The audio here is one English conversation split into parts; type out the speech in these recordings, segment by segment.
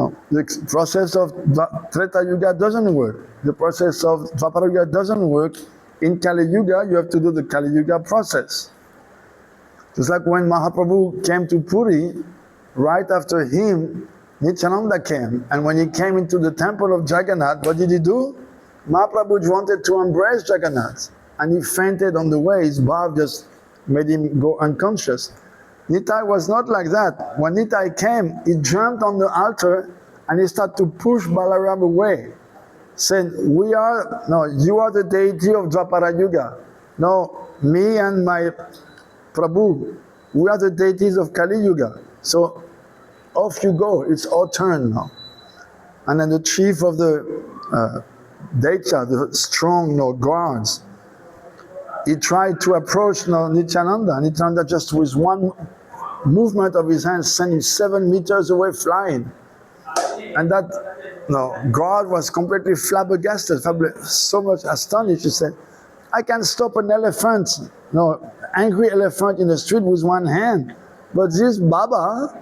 No, the process of Treta Yuga doesn't work. The process of Dwapara Yuga doesn't work. In Kali Yuga, you have to do the Kali Yuga process. Just like when Mahaprabhu came to Puri, right after him, Nityananda came. And when he came into the temple of Jagannath, what did he do? Mahaprabhu wanted to embrace Jagannath. And he fainted on the way. His bhav just made him go unconscious. Nitai was not like that. When Nitai came, he jumped on the altar and he started to push Balaram away, saying, you are the deity of Dwapara Yuga. No, me and my Prabhu, we are the deities of Kali Yuga. So off you go, it's our turn now. And then the chief of the Daita, the strong guards, he tried to approach Nityananda. Nityananda just with one movement of his hand sent him 7 meters away flying. And that guard was completely flabbergasted, so much astonished. He said, I can stop an elephant, angry elephant in the street with one hand. But this Baba,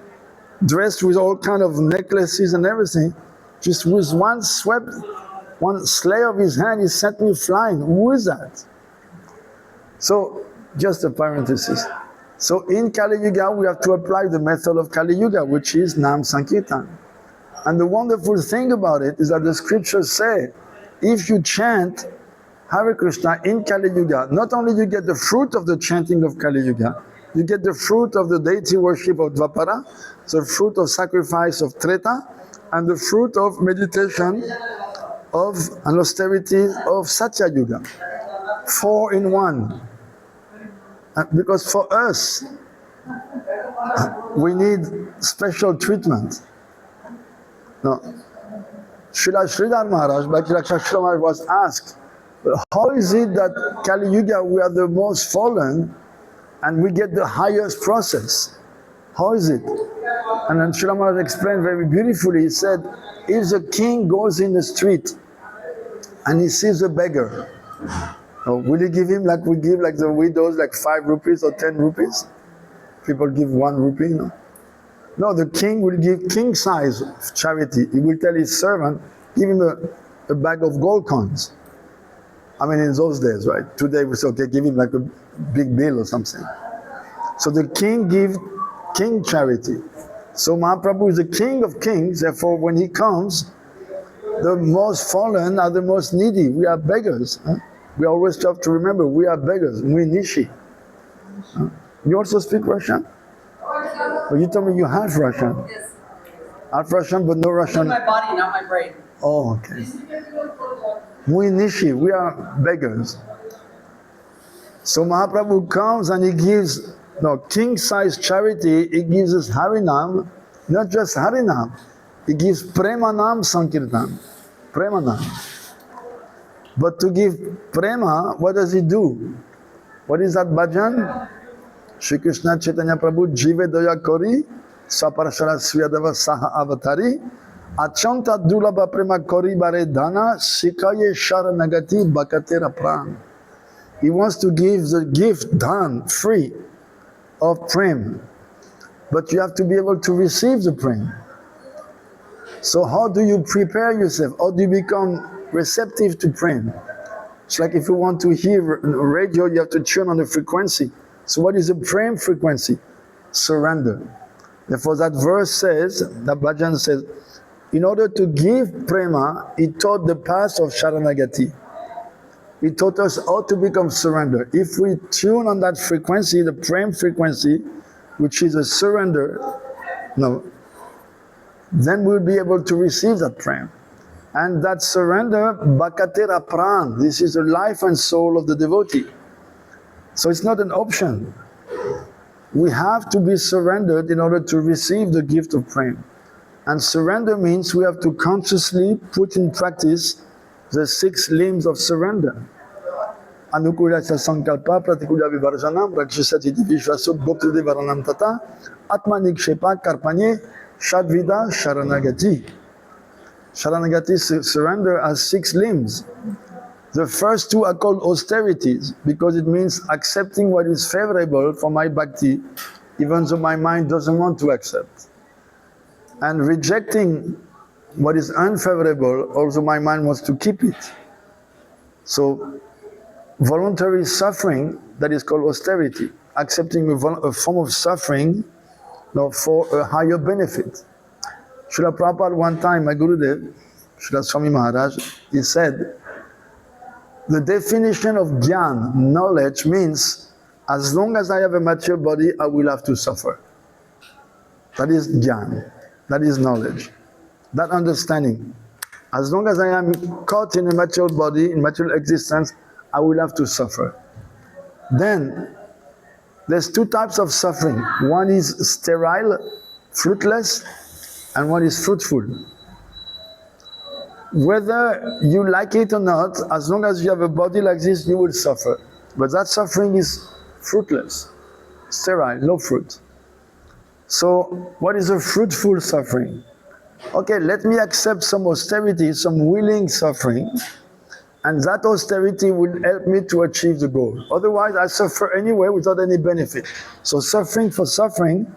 dressed with all kind of necklaces and everything, just with one slay of his hand, he sent me flying. Who is that? So, just a parenthesis. So in Kali Yuga, we have to apply the method of Kali Yuga, which is Nam Sankirtan. And the wonderful thing about it is that the scriptures say, if you chant Hare Krishna in Kali Yuga, not only you get the fruit of the chanting of Kali Yuga, you get the fruit of the deity worship of Dwapara, the fruit of sacrifice of Treta, and the fruit of meditation of and austerity of Satya Yuga. 4 in 1. Because for us, we need special treatment. No. Srila Maharaj, Bhaktivedanta Maharaj was asked, how is it that Kali Yuga we are the most fallen and we get the highest process? How is it? And then Srila Maharaj explained very beautifully, he said, if the king goes in the street and he sees a beggar, will he give him like we give like the widows, like 5 rupees or 10 rupees? People give 1 rupee, no? No, the king will give king size charity. He will tell his servant, give him a bag of gold coins. I mean in those days, right? Today we say, okay, give him like a big bill or something. So the king gives king charity. So Mahaprabhu is the king of kings, therefore when he comes, the most fallen are the most needy. We are beggars. Huh? We always have to remember, we are beggars, we nishi. You also speak Russian? Well, you told me you have Russian. Yes. Half Russian, but no Russian. My body, not my brain. Oh, okay. We nishi, we are beggars. So Mahaprabhu comes and he gives king-size charity. He gives us Harinam, not just Harinam. He gives Premanam Sankirtan. Premanam. But to give prema, what does he do? What is that bhajan? Shri Krishna Chaitanya Prabhu Jive Daya Kori Saparashara Swiyadava Saha Avatari Achanta Dulabha Prema Kori Bare Dana Sikaye Sharanagati Bakatera Pran. He wants to give the gift done free of prem, but you have to be able to receive the prem. So how do you prepare yourself? How do you become receptive to prem? It's like if you want to hear radio, you have to tune on the frequency. So what is the prem frequency? Surrender. Therefore that verse says, that bhajan says, in order to give prema, he taught the path of Sharanagati. He taught us how to become surrender. If we tune on that frequency, the prem frequency, which is a surrender, then we'll be able to receive that prem. And that surrender, Bhakatera Pran, this is the life and soul of the devotee. So it's not an option. We have to be surrendered in order to receive the gift of prem. And surrender means we have to consciously put in practice the 6 limbs of surrender. Anukula sankalpa pratikula vivarjanam rakshasati vishvasut bhakti varanam tata atmanikshepa karpanye shadvida sharanagati. Sharanagati surrender has 6 limbs. The first 2 are called austerities because it means accepting what is favorable for my bhakti even though my mind doesn't want to accept. And rejecting what is unfavorable, also my mind wants to keep it. So voluntary suffering, that is called austerity, accepting a form of suffering for a higher benefit. Srila Prabhupada one time, my Gurudev, Srila Swami Maharaj, he said, the definition of jnana, knowledge, means as long as I have a material body, I will have to suffer. That is jnana, that is knowledge, that understanding. As long as I am caught in a material body, in material existence, I will have to suffer. Then, there's two types of suffering. One is sterile, fruitless, and one is fruitful. Whether you like it or not, as long as you have a body like this, you will suffer. But that suffering is fruitless, sterile, no fruit. So, what is a fruitful suffering? Okay, let me accept some austerity, some willing suffering, and that austerity will help me to achieve the goal. Otherwise, I suffer anyway without any benefit. So suffering for suffering,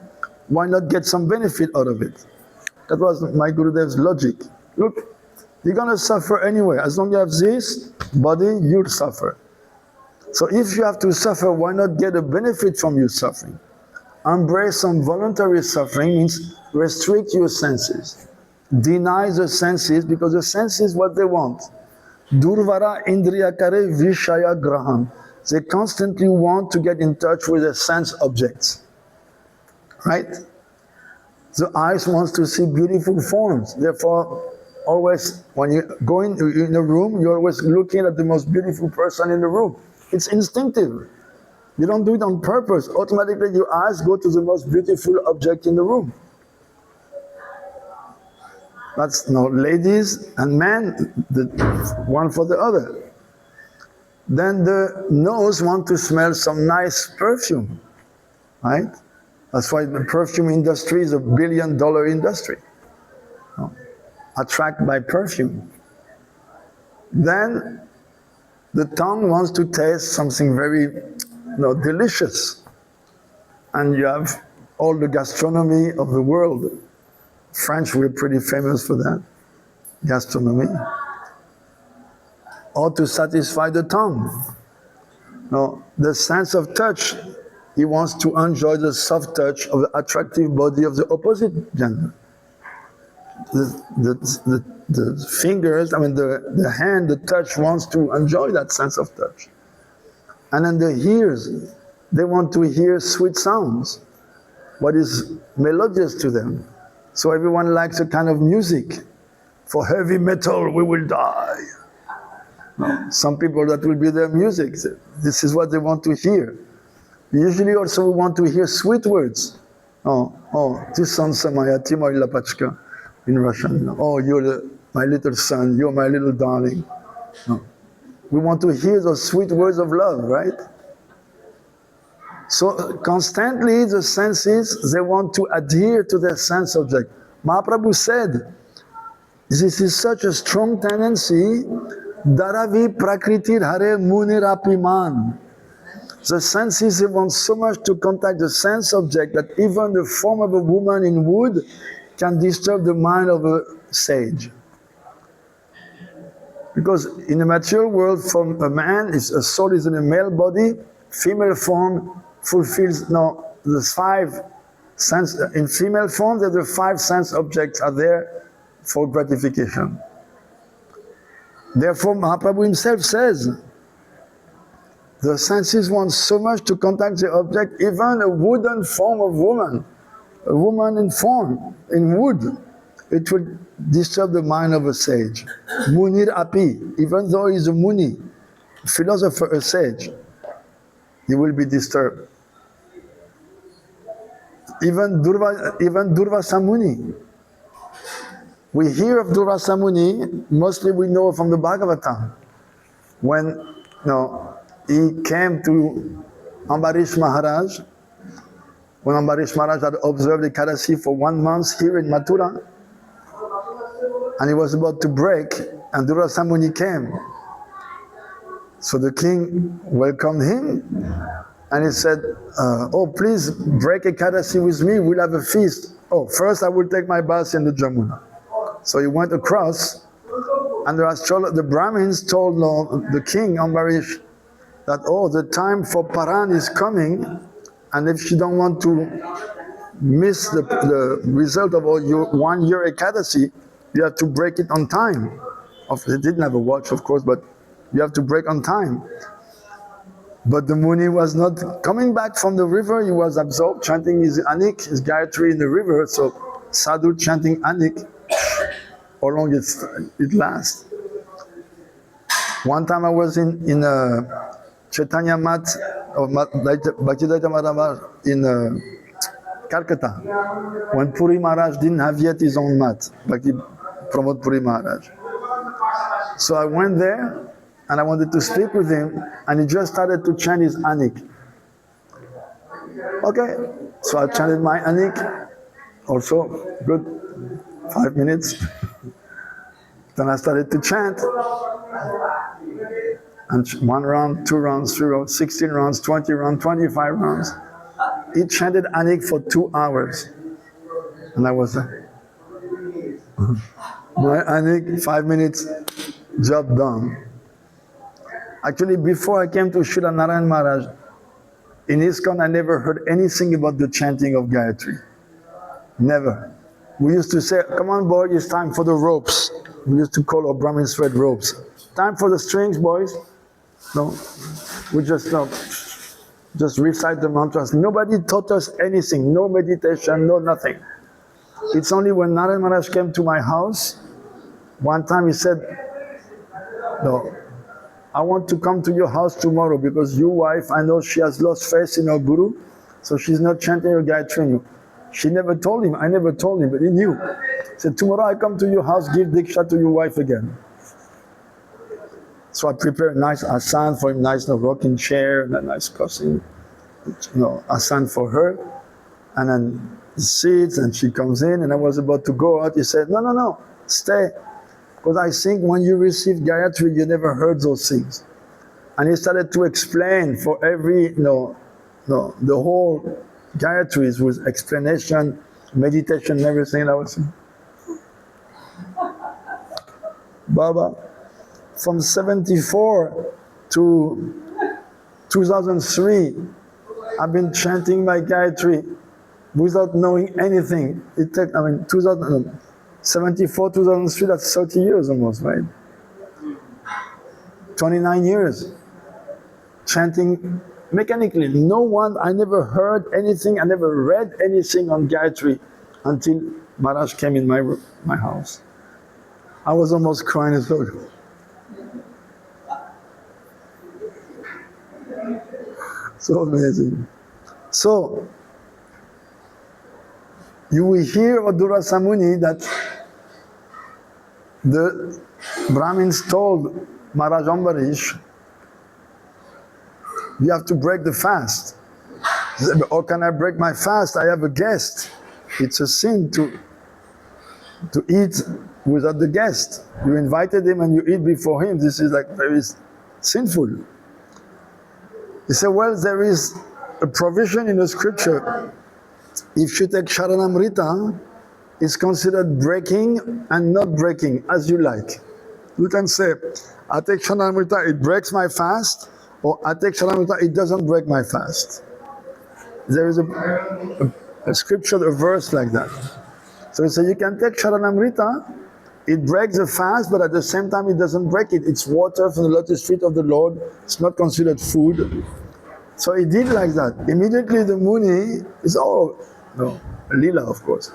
why not get some benefit out of it? That was my Gurudev's logic. Look, you're going to suffer anyway. As long as you have this body, you'll suffer. So if you have to suffer, why not get a benefit from your suffering? Embrace some voluntary suffering means restrict your senses. Deny the senses, because the senses what they want. Durvara indriyakare vishaya graham. They constantly want to get in touch with the sense objects. Right? The eyes wants to see beautiful forms. Therefore, always when you go in a room, you're always looking at the most beautiful person in the room. It's instinctive. You don't do it on purpose. Automatically your eyes go to the most beautiful object in the room. That's ladies and men, one for the other. Then the nose wants to smell some nice perfume, right? That's why the perfume industry is $1 billion industry. Attracted by perfume. Then the tongue wants to taste something very delicious. And you have all the gastronomy of the world. French, we're pretty famous for that, gastronomy. Or to satisfy the tongue. Now, the sense of touch, he wants to enjoy the soft touch of the attractive body of the opposite gender. The fingers, the hand, the touch wants to enjoy that sense of touch. And then the ears, they want to hear sweet sounds, what is melodious to them. So everyone likes a kind of music. For heavy metal, we will die. Some people, that will be their music. This is what they want to hear. Usually also we want to hear sweet words. Tu san samaya ti moja lapachka in Russian. Oh, you're my little son, you're my little darling. We want to hear those sweet words of love, right? So constantly the senses, they want to adhere to their sense object. Mahaprabhu said, this is such a strong tendency, Daravi prakritir hare munirapiman. The senses, they want so much to contact the sense object that even the form of a woman in wood can disturb the mind of a sage. Because in the material world, from a man, a soul is in a male body, female form fulfills the 5 sense. In female form, the 5 sense objects are there for gratification. Therefore, Mahaprabhu himself says, the senses want so much to contact the object, even a wooden form of woman, a woman in form, in wood, it will disturb the mind of a sage. Munir api, even though he's a muni, philosopher, a sage, he will be disturbed. Even Durvasa Muni. We hear of Durvasa Muni, mostly we know from the Bhagavatam. When he came to Ambarish Maharaj, when Ambarish Maharaj had observed the Ekadasi for 1 month here in Mathura, and he was about to break, and Durvasa Muni came. So the king welcomed him, and he said, oh, please break Ekadasi with me, we'll have a feast. Oh, first I will take my bath in the Jamuna. So he went across, and the Brahmins told the king, Ambarish, that, oh, the time for Paran is coming, and if you don't want to miss the result of all your 1 year Ekadasi, you have to break it on time. They didn't have a watch, of course, but you have to break on time. But the Muni was not coming back from the river. He was absorbed chanting his Anik, his Gayatri in the river. So Sadhu chanting Anik, how long it lasts. One time I was in Chaitanya Mat of Bhaktivedanta Maharaj in Calcutta, when Puri Maharaj didn't have yet his own mat, Bhakti Pramod Puri Maharaj. So I went there and I wanted to speak with him, and he just started to chant his Anik. Okay, so I chanted my Anik, also good 5 minutes. Then I started to chant. And 1 round, 2 rounds, 3 rounds, 16 rounds, 20 rounds, 25 rounds. He chanted Anik for 2 hours. And I was like, my Anik, 5 minutes, job done. Actually, before I came to Srila Narayan Maharaj, in ISKCON I never heard anything about the chanting of Gayatri. Never. We used to say, come on boy, it's time for the ropes. We used to call our Brahmin thread ropes. Time for the strings, boys. No, we just recite the mantras. Nobody taught us anything, no meditation, no nothing. It's only when Narayan Maharaj came to my house, one time he said, no, I want to come to your house tomorrow because your wife, I know she has lost faith in her Guru, so she's not chanting her Gayatri. She never told him, I never told him, but he knew. He said, tomorrow I come to your house, give Diksha to your wife again. So I prepared a nice asan for him, nice rocking chair, and a nice costume, asan for her. And then he sits and she comes in, and I was about to go out. He said, no, stay. Because I think when you receive Gayatri, you never heard those things. And he started to explain for every, the whole Gayatris with explanation, meditation, and everything. And I was saying, Baba, from 74 to 2003, I've been chanting my Gayatri without knowing anything. It took, 74, 2003, that's 30 years almost, right? 29 years. Chanting mechanically. No one, I never heard anything, I never read anything on Gayatri until Maharaj came in my house. I was almost crying as well. So amazing. So, you will hear Adura Samuni that the Brahmins told Maharaj Ambarish, you have to break the fast. He said, how can I break my fast? I have a guest. It's a sin to eat without the guest. You invited him and you eat before him. This is like very sinful. He said, well, there is a provision in the scripture. If you take Sharanamrita, it's considered breaking and not breaking, as you like. You can say, I take Sharanamrita, it breaks my fast, or I take Sharanamrita, it doesn't break my fast. There is a scripture, a verse like that. So he said, you can take Sharanamrita, it breaks the fast, but at the same time it doesn't break it. It's water from the lotus feet of the Lord. It's not considered food. So he did like that. Immediately the Muni is, Leela of course.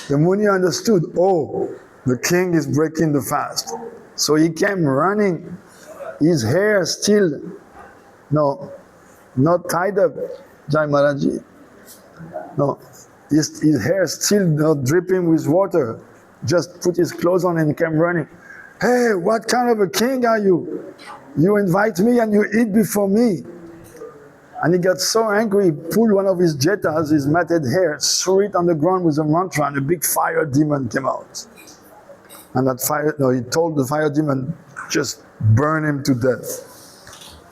The Muni understood, the king is breaking the fast. So he came running, his hair still, not tied up, Jai Maharaji. No, his hair still not dripping with water. Just put his clothes on and came running. Hey, what kind of a king are you? You invite me and you eat before me. And he got so angry, he pulled one of his jettas, his matted hair, threw it on the ground with a mantra, and a big fire demon came out. And he told the fire demon, just burn him to death.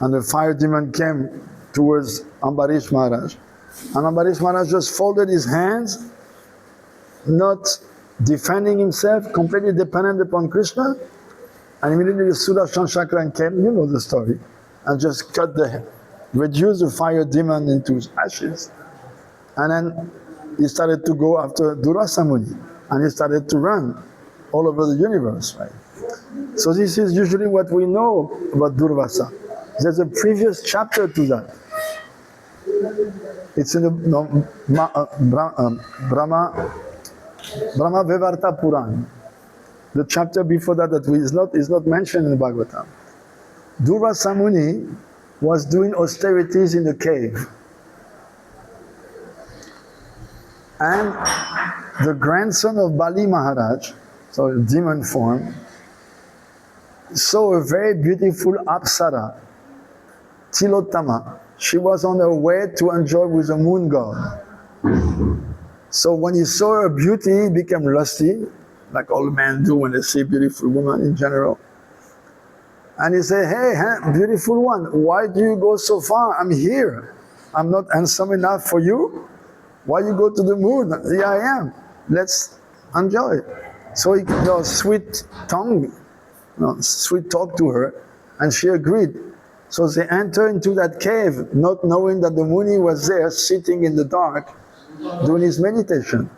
And the fire demon came towards Ambarish Maharaj. And Ambarish Maharaj just folded his hands, not defending himself, completely dependent upon Krishna, and immediately the Sudarshan Chakra came, you know the story, and just reduced the fire demon into ashes. And then he started to go after Durvasa Muni, and he started to run all over the universe, right? So this is usually what we know about Durvasa. There's a previous chapter to that. It's in the Brahma Vevarta Puran. The chapter before that is not mentioned in the Bhagavatam. Durvasa Muni was doing austerities in the cave. And the grandson of Bali Maharaj, so in demon form, saw a very beautiful Apsara, Tilottama. She was on her way to enjoy with the moon god. So when he saw her beauty, he became lusty, like all men do when they see a beautiful woman in general. And he said, hey, beautiful one, why do you go so far? I'm here. I'm not handsome enough for you? Why you go to the moon? Here I am. Let's enjoy. So he sweet talk to her, and she agreed. So they entered into that cave, not knowing that the Muni was there, sitting in the dark, doing his meditation.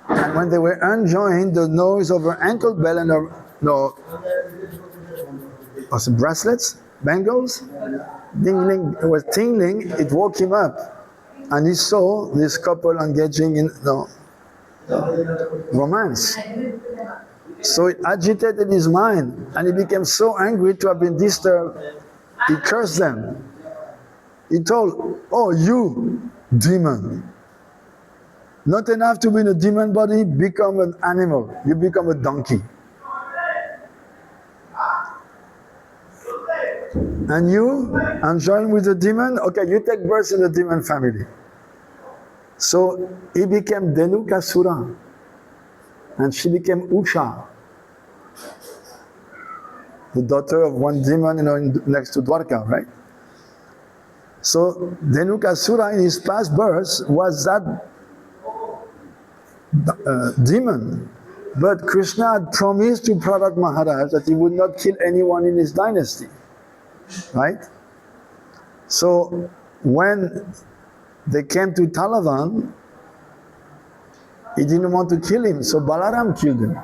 And when they were enjoying the noise of her ankle bell and her bracelets, bangles, dingling, it was tingling, it woke him up. And he saw this couple engaging in romance. So it agitated his mind, and he became so angry to have been disturbed. He cursed them. He told, oh, you demon, not enough to be in a demon body, become an animal. You become a donkey. And you, enjoying with the demon, okay, you take birth in the demon family. So he became Dhenukasura, and she became Usha, the daughter of one demon, next to Dwarka, right? So Dhenukasura in his past births was that demon. But Krishna had promised to Prahlad Maharaj that he would not kill anyone in his dynasty, right? So when they came to Talavan, he didn't want to kill him, so Balaram killed him.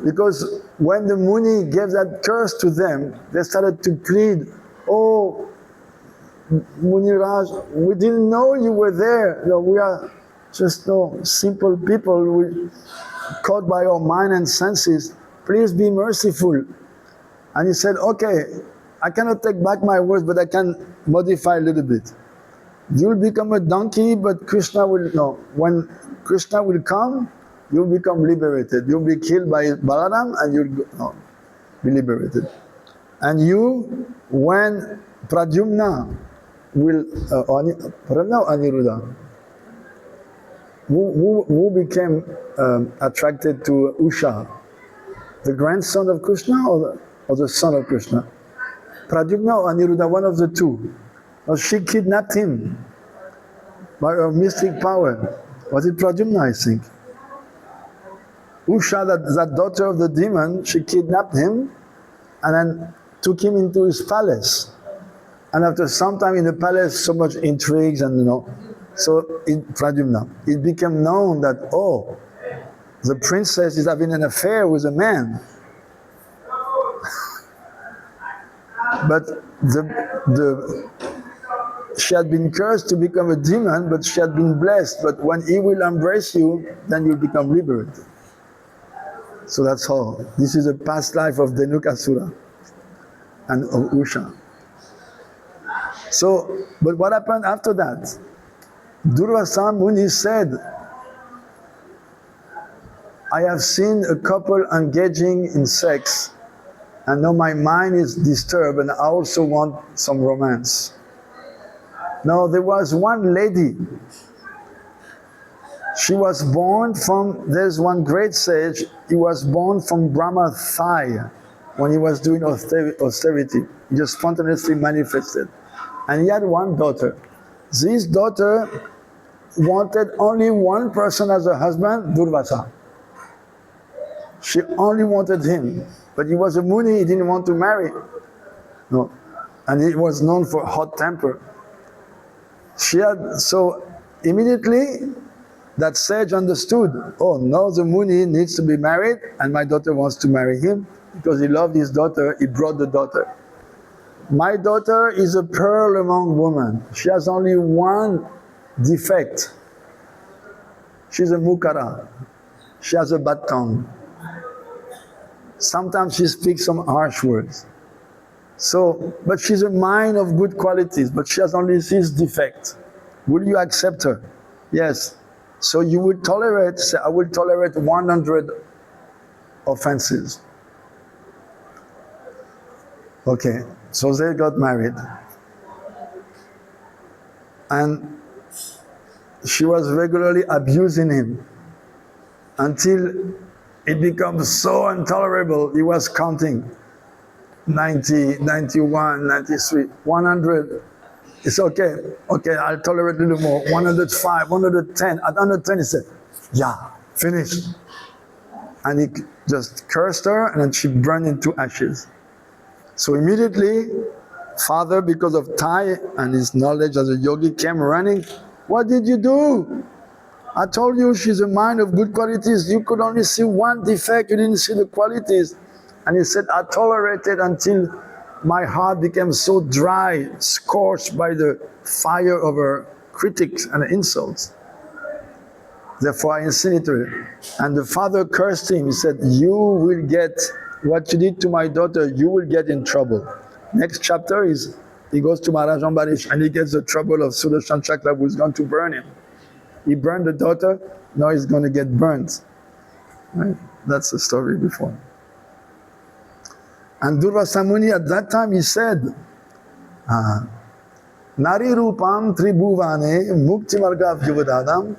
Because when the Muni gave that curse to them, they started to plead, oh, Muniraj, we didn't know you were there. We are just simple people, we caught by our mind and senses. Please be merciful. And he said, okay, I cannot take back my words, but I can modify a little bit. You'll become a donkey, but Krishna will, when Krishna will come, you'll become liberated. You'll be killed by Balaram and you'll be liberated. And you, when Pradyumna will, Aniruddha, who became attracted to Usha, the grandson of Krishna or the son of Krishna? Pradyumna or Aniruddha, one of the two. She kidnapped him by her mystic power. Was it Pradyumna, I think? Usha, that daughter of the demon, she kidnapped him and then took him into his palace. And after some time in the palace, so much intrigues and so in Pradyumna, it became known that, oh, the princess is having an affair with a man. But she had been cursed to become a demon, but she had been blessed. But when he will embrace you, then you become liberated. So that's all. This is a past life of Dhenukasura and of Usha. So, but what happened after that? Durvasa Muni said, I have seen a couple engaging in sex, and now my mind is disturbed and I also want some romance. Now there was one lady, she was born from, there's one great sage, he was born from Brahma's thigh when he was doing austerity. He just spontaneously manifested. And he had one daughter. This daughter wanted only one person as a husband, Durvasa. She only wanted him. But he was a Muni, he didn't want to marry. No. And he was known for hot temper. So immediately that sage understood, oh, now the Muni needs to be married and my daughter wants to marry him because he loved his daughter, he brought the daughter. My daughter is a pearl among women. She has only one defect. She's a mukara. She has a bad tongue. Sometimes she speaks some harsh words. So, but she's a mind of good qualities, but she has only this defect. Will you accept her? Yes. So you would tolerate, say, I will tolerate 100 offenses. Okay, so they got married. And she was regularly abusing him until it becomes so intolerable. He was counting 90, 91, 93, 100. It's okay, okay, I'll tolerate a little more. 105, 110. At 110 he said, yeah, finished. And he just cursed her and then she burned into ashes. So immediately, father, because of Thai and his knowledge as a yogi, came running. What did you do? I told you she's a mind of good qualities. You could only see one defect, you didn't see the qualities. And he said, I tolerated until my heart became so dry, scorched by the fire of her critics and insults. Therefore I incinerated her. And the father cursed him. He said, you will get what you did to my daughter, you will get in trouble. Next chapter is, he goes to Maharaj Ambarish and he gets the trouble of Sudarshan Chakra who is going to burn him. He burned the daughter, now he's going to get burnt. Right? That's the story before. And Durvasa Muni at that time he said, Nari Rupam Tribhuvane Mukti Margav Yuvadadam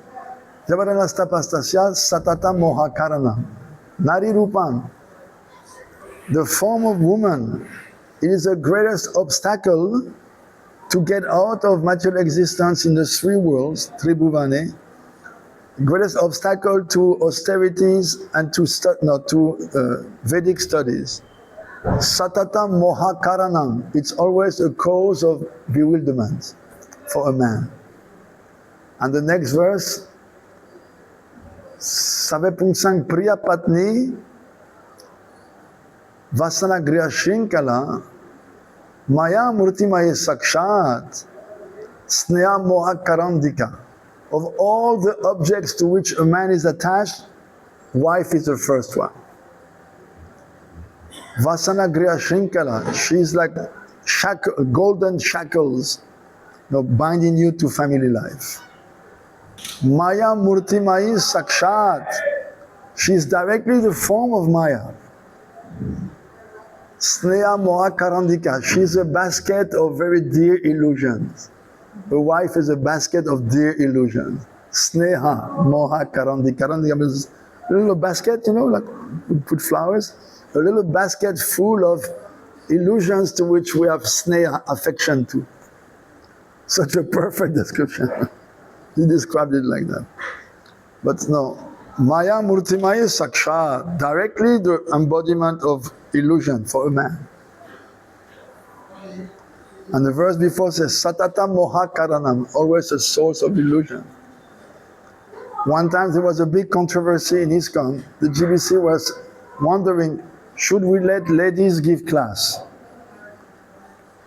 Javaranastapastasya Satata Moha Karanam. Nari Rupam, the form of woman, it is the greatest obstacle to get out of material existence in the three worlds, Tribhuvane, greatest obstacle to austerities and to Vedic studies. Satata moha karanam, it's always a cause of bewilderment for a man. And the next verse, Save pungsang priya patni vasana griya shrinkala maya murti maye sakshat sneha moha karandika. Of all the objects to which a man is attached, wife is the first one. Vasana Griya Shrinkala, she's like golden shackles, binding you to family life. Maya Murti Mayi Sakshat, she's directly the form of Maya. Sneha Moha Karandika, she's a basket of very dear illusions. A wife is a basket of dear illusions. Sneha Moha Karandika. Karandika means a little basket, like we put flowers. A little basket full of illusions to which we have sneha, affection to. Such a perfect description. He described it like that. But no, Maya Murtimaya Saksha, directly the embodiment of illusion for a man. And the verse before says, Satata Moha Karanam, always a source of illusion. One time there was a big controversy in ISKCON. The GBC was wondering, should we let ladies give class?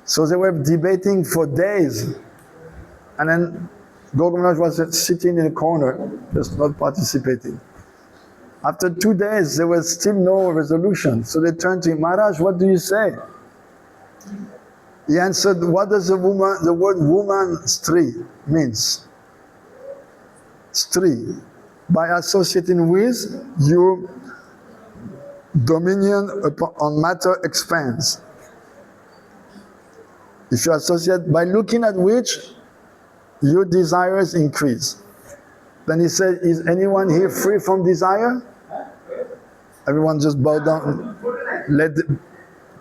So they were debating for days. And then Gogamraj was sitting in a corner, just not participating. After 2 days, there was still no resolution. So they turned to him, Maharaj, what do you say? He answered, what does the word woman, stri, means? Stri. By associating with, your dominion on matter expands. If you associate, by looking at which, your desires increase. Then he said, is anyone here free from desire? Everyone just bow down,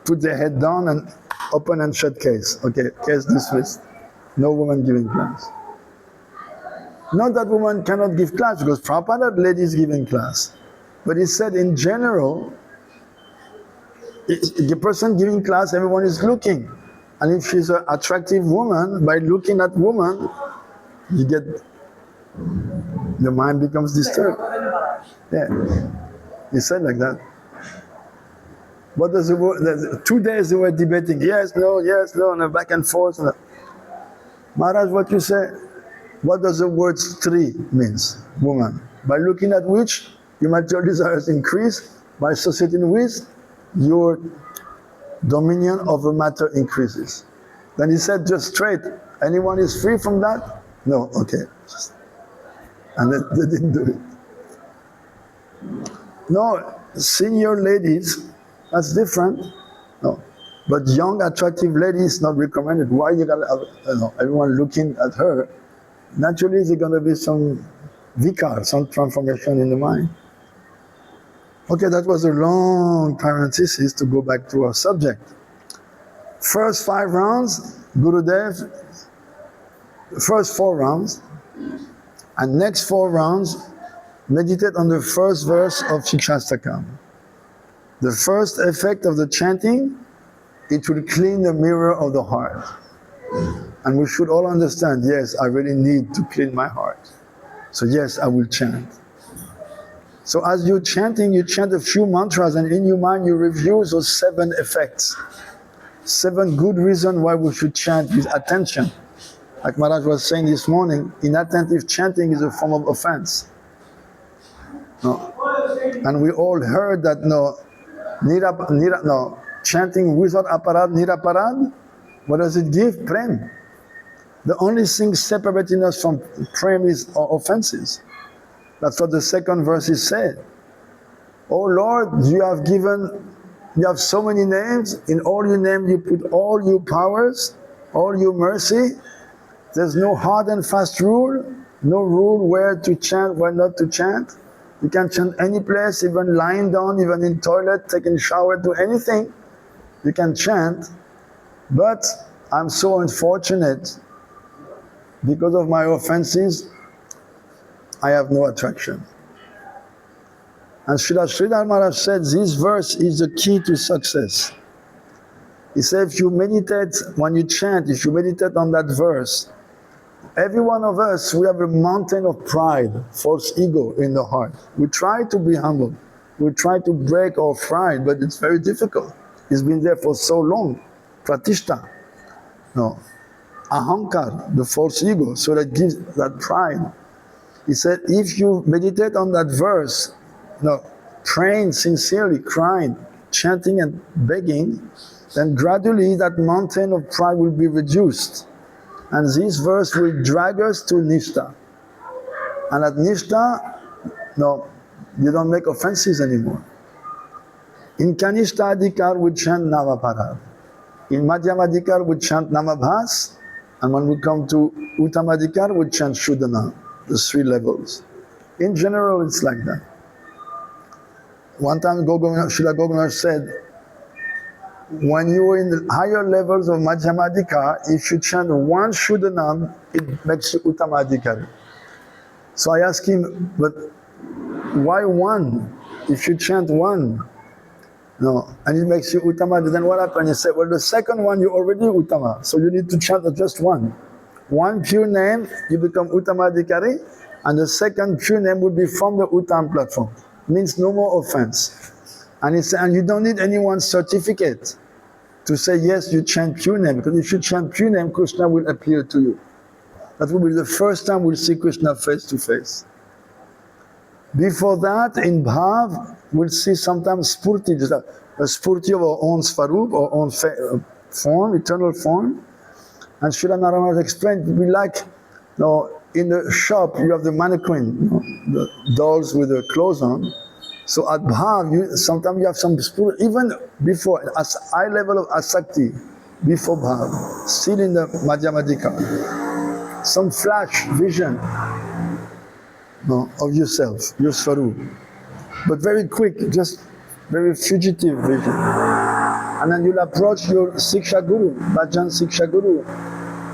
put their head down and open and shut case. Okay, case dismissed. No woman giving class. Not that women cannot give class, because Prabhupada had ladies giving class. But he said in general, the person giving class, everyone is looking. And if she's an attractive woman, by looking at woman, you get, your mind becomes disturbed. Yeah, he said like that. What does the word, 2 days they were debating, yes, no, and back and forth. Maharaj, what you say? What does the word stri means? Woman. By looking at which, your material desires increase. By associating with, your dominion over matter increases. Then he said just straight, anyone is free from that? No, okay. And they didn't do it. No, senior ladies, that's different. No. But young, attractive ladies not recommended. Why you gotta have, everyone looking at her? Naturally, there's gonna be some vikar, some transformation in the mind. Okay, that was a long parenthesis to go back to our subject. First 5 rounds, Gurudev, first 4 rounds, and next 4 rounds, meditate on the first verse of Shikshastakam. The first effect of the chanting, it will clean the mirror of the heart. And we should all understand, yes, I really need to clean my heart. So yes, I will chant. So as you're chanting, you chant a few mantras, and in your mind you review those 7 effects. 7 good reasons why we should chant with attention. Like Maharaj was saying this morning, inattentive chanting is a form of offense. No. And we all heard that chanting without aparad, niraparad, what does it give? Prem. The only thing separating us from prem is our offenses. That's what the second verse is said. Oh Lord, you have so many names. In all your names you put all your powers, all your mercy. There's no hard and fast rule, no rule where to chant, where not to chant. You can chant any place, even lying down, even in toilet, taking shower, do anything. You can chant, but I'm so unfortunate. Because of my offenses, I have no attraction. And Srila Maharaj said this verse is the key to success. He said if you meditate, when you chant, if you meditate on that verse, every one of us, we have a mountain of pride, false ego in the heart. We try to be humble. We try to break our pride, but it's very difficult. It's been there for so long. Pratishta. No. Ahankar, the false ego, so that gives that pride. He said, if you meditate on that verse, praying sincerely, crying, chanting and begging, then gradually that mountain of pride will be reduced. And this verse will drag us to Nishta. And at Nishta, you don't make offenses anymore. In Kanishta Adhikar we chant Navaparad. In Madhyama Adhikar we chant Namabhas. And when we come to Uttama Adhikar we chant Shuddhana, the 3 levels. In general it's like that. One time Srila Gogolnath said, when you are in the higher levels of Madhyama Adhikar, if you chant 1 Shuddhanam, it makes you Uttama Adhikari. So I asked him, but why 1? If you chant 1, and it makes you Uttama, then what happened? He said, well, the second one you already Uttama, so you need to chant just 1. 1 pure name, you become Uttama Adhikari, and the second pure name would be from the Uttam platform. Means no more offense. And he said, and you don't need anyone's certificate to say, yes, you chant pure name, because if you chant pure name, Krishna will appear to you. That will be the first time we'll see Krishna face to face. Before that, in Bhav, we'll see sometimes spurti, just a spurti of our own svarup, our own form, eternal form. And Srila Narayana explained, we like, in the shop you have the mannequin, the dolls with the clothes on. So at Bhav, sometimes you have some spurti, even before, as high level of asakti, before Bhav, still in the Madhyama Adhikar. Some flash vision of yourself, your svarup. But very quick, just very fugitive vision. And then you'll approach your Siksha Guru, Bhajan Siksha Guru,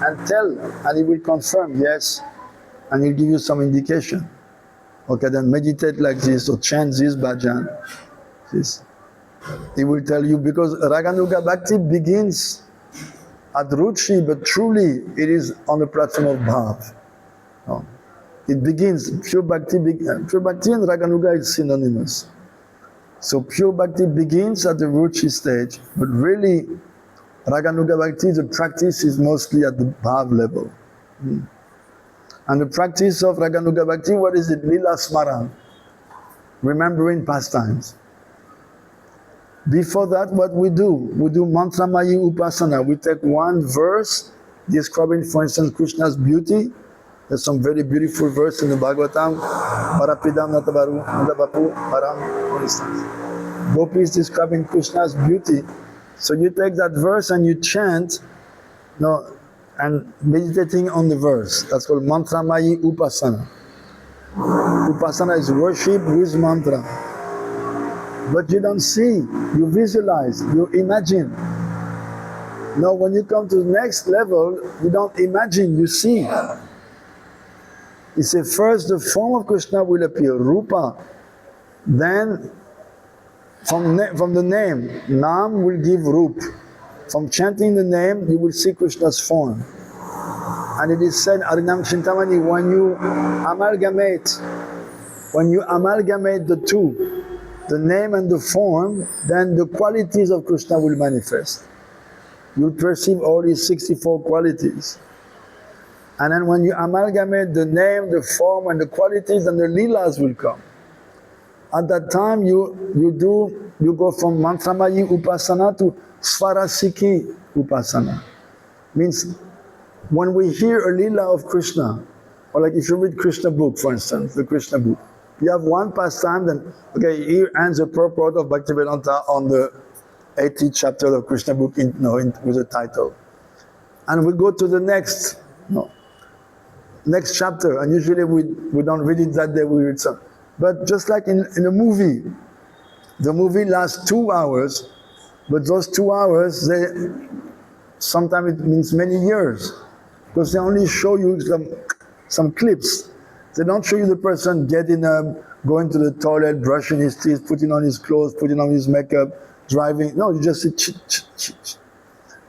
and tell, and he will confirm, yes. and he'll give you some indication. Okay, then meditate like this, or chant this bhajan. This. He will tell you, because Raganuga Bhakti begins at Ruchi, but truly it is on the platform of Bhav. No. It begins, pure Bhakti and Raganuga is synonymous. So pure Bhakti begins at the Ruchi stage, but really Raganuga Bhakti, the practice is mostly at the Bhav level. And the practice of Raganuga Bhakti, what is it? Lila Smaran, remembering pastimes. Before that, what we do Mantramayi Upasana. We take one verse describing, for instance, Krishna's beauty. There's some very beautiful verse in the Bhagavatam. Parapidam Natavaru Nadabapu Param, for instance. Gopi is describing Krishna's beauty. So you take that verse and you chant, and meditating on the verse. That's called Mantramayi Upasana. Upasana is worship with mantra. But you don't see, you visualize, you imagine. Now when you come to the next level, you don't imagine, you see. You say first the form of Krishna will appear, Rupa. Then from the name, Nam will give Rup. From chanting the name, you will see Krishna's form. And it is said, Arinam Chintamani, when you amalgamate the two, the name and the form, then the qualities of Krishna will manifest. You'll perceive all these 64 qualities. And then when you amalgamate the name, the form and the qualities, then the leelas will come. At that time you go from Mantramayi Upasana to Svarasiki Upasana. Means when we hear a leela of Krishna, or like if you read Krishna book, for instance, the Krishna book, you have one pastime, then, okay, here ends the purport of Bhaktivedanta on the 80th chapter of Krishna book with the title. And we go to the next chapter, and usually we don't read it that day, we read some. But just like in a movie, the movie lasts 2 hours, but those 2 hours, sometimes it means many years, because they only show you some clips. They don't show you the person getting up, going to the toilet, brushing his teeth, putting on his clothes, putting on his makeup, driving. No, you just see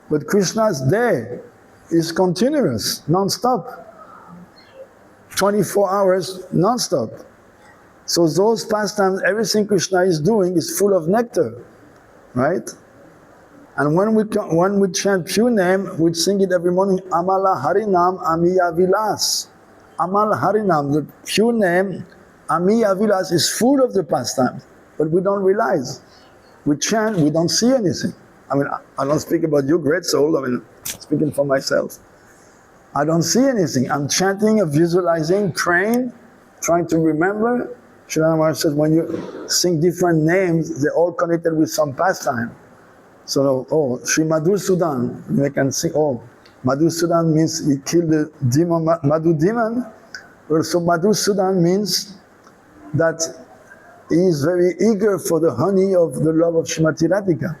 But Krishna's day is continuous, non-stop. 24 hours, non-stop. So those pastimes, everything Krishna is doing is full of nectar, right? And when we chant pure name, we sing it every morning, Amala Harinam Amiya Vilas. Amal Harinam, the pure name, Amiya Vilas, is full of the pastimes, but we don't realize. We chant, we don't see anything. I mean, I don't speak about you, great soul, I mean, speaking for myself. I don't see anything. I'm chanting, visualizing, praying, trying to remember. Srila Maharaj says when you sing different names, they're all connected with some pastime. So, Sri Madhusudan, you can sing, Madhusudan means he killed the demon, Madhu demon. So Madhusudan means that he is very eager for the honey of the love of Srimati Radhika.